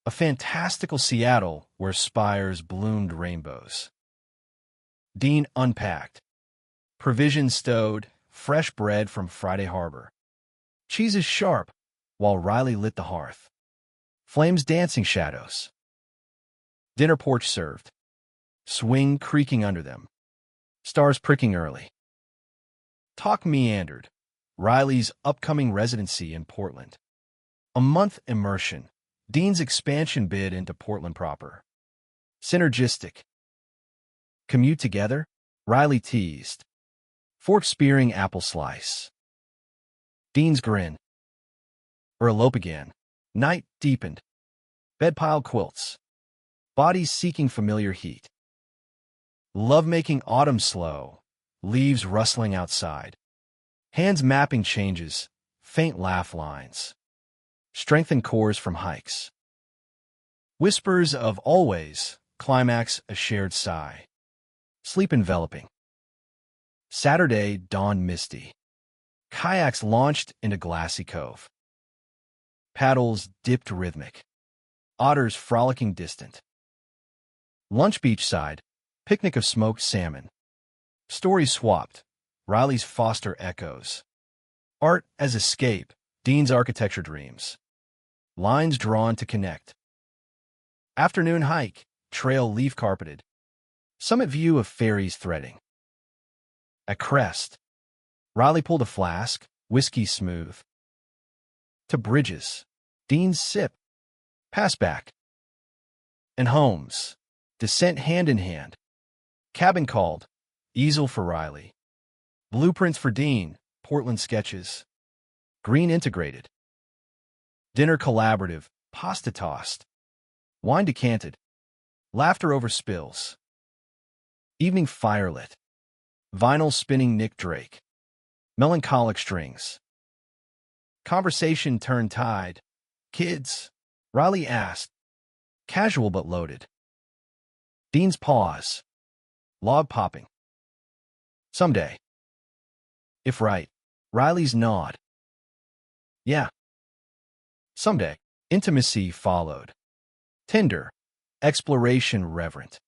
a fantastical Seattle where spires bloomed rainbows. Dean unpacked, provisions stowed, fresh bread from Friday Harbor. Cheeses sharp, while Riley lit the hearth. Flames dancing shadows. Dinner porch served, swing creaking under them, stars pricking early. Talk meandered, Riley's upcoming residency in Portland. A month immersion, Dean's expansion bid into Portland proper. Synergistic. Commute together, Riley teased. Fork spearing apple slice. Dean's grin. Or elope again. Night deepened. Bedpile quilts. Bodies seeking familiar heat. Love-making autumn slow. Leaves rustling outside. Hands mapping changes. Faint laugh lines. Strengthened cores from hikes. Whispers of always. Climax a shared sigh. Sleep enveloping. Saturday dawned misty. Kayaks launched into glassy cove. Paddles dipped rhythmic. Otters frolicking distant. Lunch beachside. Picnic of smoked salmon. Stories swapped. Riley's Foster echoes. Art as escape. Dean's architecture dreams. Lines drawn to connect. Afternoon hike. Trail leaf carpeted. Summit view of ferries threading. At crest. Riley pulled a flask, whiskey smooth. To bridges. Dean's sip. Pass back. And homes. Descent hand in hand. Cabin called. Easel for Riley. Blueprints for Dean. Portland sketches. Green integrated. Dinner collaborative. Pasta tossed. Wine decanted. Laughter over spills. Evening firelit. Vinyl spinning Nick Drake. Melancholic strings. Conversation turned tide. Kids? Riley asked. Casual but loaded. Dean's pause. Log popping. Someday. If right. Riley's nod. Yeah. Someday. Intimacy followed. Tender. Exploration reverent.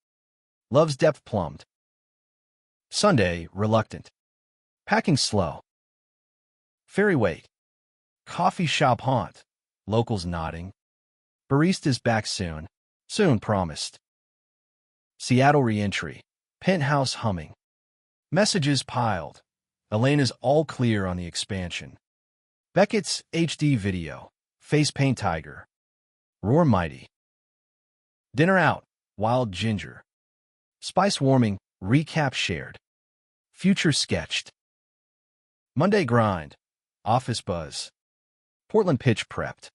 Love's depth plumbed. Sunday reluctant. Packing slow. Ferry wait. Coffee shop haunt. Locals nodding. Baristas back soon. Soon promised. Seattle reentry. Penthouse humming. Messages piled. Elena's all clear on the expansion. Beckett's HD video. Face paint tiger. Roar mighty. Dinner out. Wild ginger. Spice warming. Recap shared. Future sketched. Monday grind. Office buzz. Portland pitch prepped.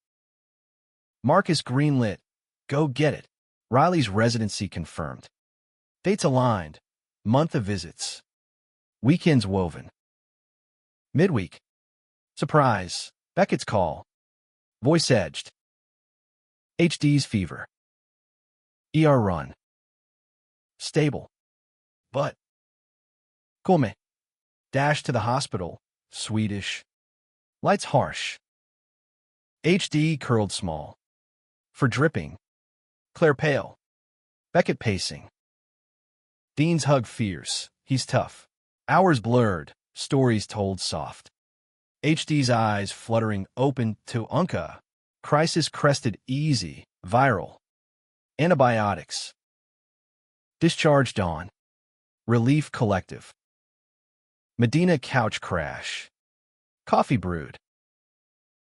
Marcus greenlit. Go get it. Riley's residency confirmed. Dates aligned. Month of visits. Weekends woven. Midweek. Surprise. Beckett's call. Voice edged. HD's fever. ER run. Stable. But. Come. Dash to the hospital. Swedish. Lights harsh. HD curled small. For dripping. Claire pale. Beckett pacing. Dean's hug fierce. He's tough. Hours blurred. Stories told soft. HD's eyes fluttering open to Unca. Crisis crested easy. Viral. Antibiotics. Discharge dawn. Relief collective. Medina couch crash. Coffee brewed.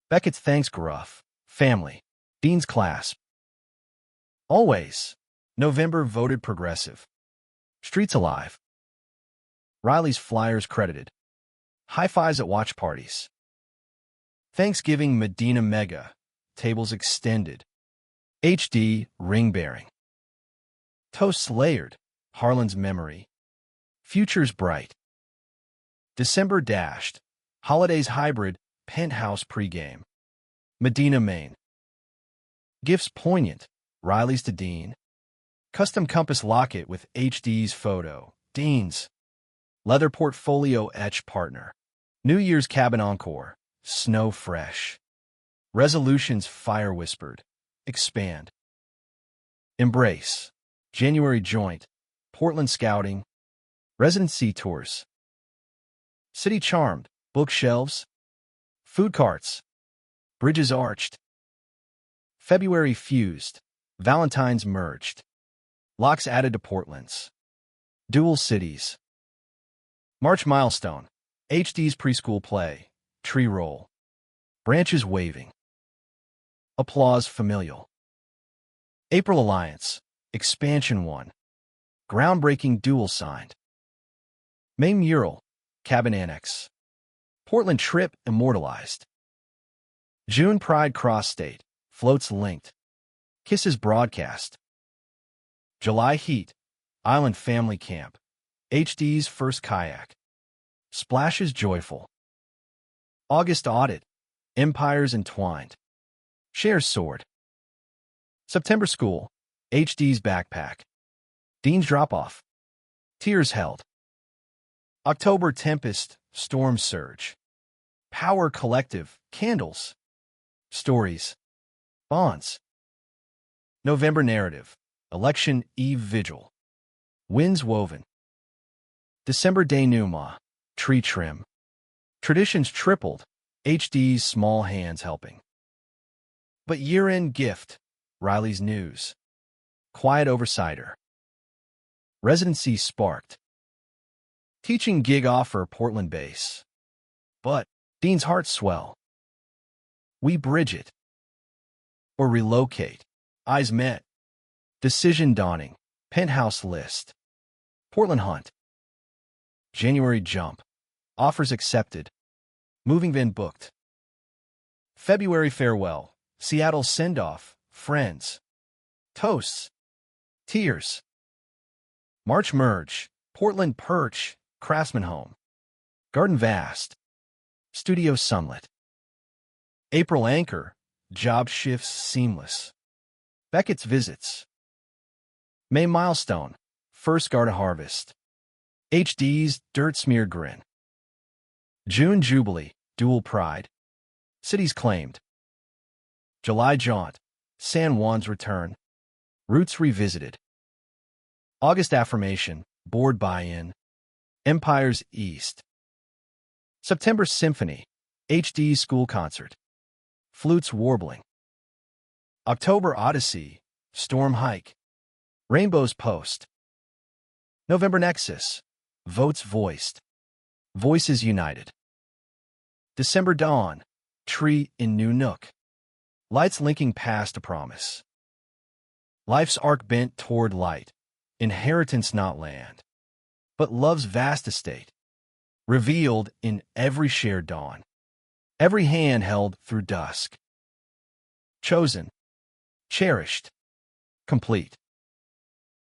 Beckett's thanks gruff. Family. Dean's clasp. Always. November voted progressive. Streets alive. Riley's flyers credited. High-fives at watch parties. Thanksgiving Medina mega. Tables extended. HD ring-bearing. Toasts layered. Harlan's memory. Futures bright. December dashed. Holidays hybrid. Penthouse pregame. Medina Maine. Gifts poignant. Riley's to Dean. Custom compass locket with HD's photo. Dean's. Leather portfolio etch partner. New Year's cabin encore. Snow fresh. Resolutions fire whispered. Expand. Embrace. January joint. Portland scouting. Residency tours. City charmed. Bookshelves. Food carts. Bridges arched. February fused. Valentine's merged. Locks added to Portland's. Dual cities. March milestone. HD's preschool play. Tree roll. Branches waving. Applause familial. April alliance. Expansion 1. Groundbreaking dual signed. May mural. Cabin annex. Portland trip immortalized. June pride cross state. Floats linked. Kisses broadcast. July heat. Island family camp. HD's first kayak. Splashes joyful. August audit. Empires entwined. Shares soared. September school. HD's backpack. Dean's drop-off. Tears held. October tempest. Storm surge. Power collective. Candles. Stories. Bonds. November narrative. Election eve vigil. Winds woven. December denouement. Tree trim. Traditions tripled. HD's small hands helping. But year-end gift. Riley's news. Quiet oversighter. Residency sparked. Teaching gig offer Portland base. But Dean's heart swell. We bridge it. Or relocate. Eyes met. Decision dawning. Penthouse list. Portland hunt. January jump. Offers accepted. Moving van booked. February farewell. Seattle send-off. Friends. Toasts. Tears. March merge. Portland perch. Craftsman home. Garden vast. Studio sunlit. April anchor. Job shifts seamless. Beckett's visits. May milestone. First garden harvest. HD's dirt-smeared grin. June jubilee. Dual pride. Cities claimed. July jaunt. San Juan's return. Roots revisited. August affirmation. Board buy-in. Empires east. September symphony. HD's school concert. Flutes warbling. October odyssey. Storm hike. Rainbows post. November nexus. Votes voiced. Voices united. December dawn. Tree in new nook. Lights linking past to promise. Life's arc bent toward light. Inheritance not land, but love's vast estate. Revealed in every shared dawn. Every hand held through dusk. Chosen. cherished, complete.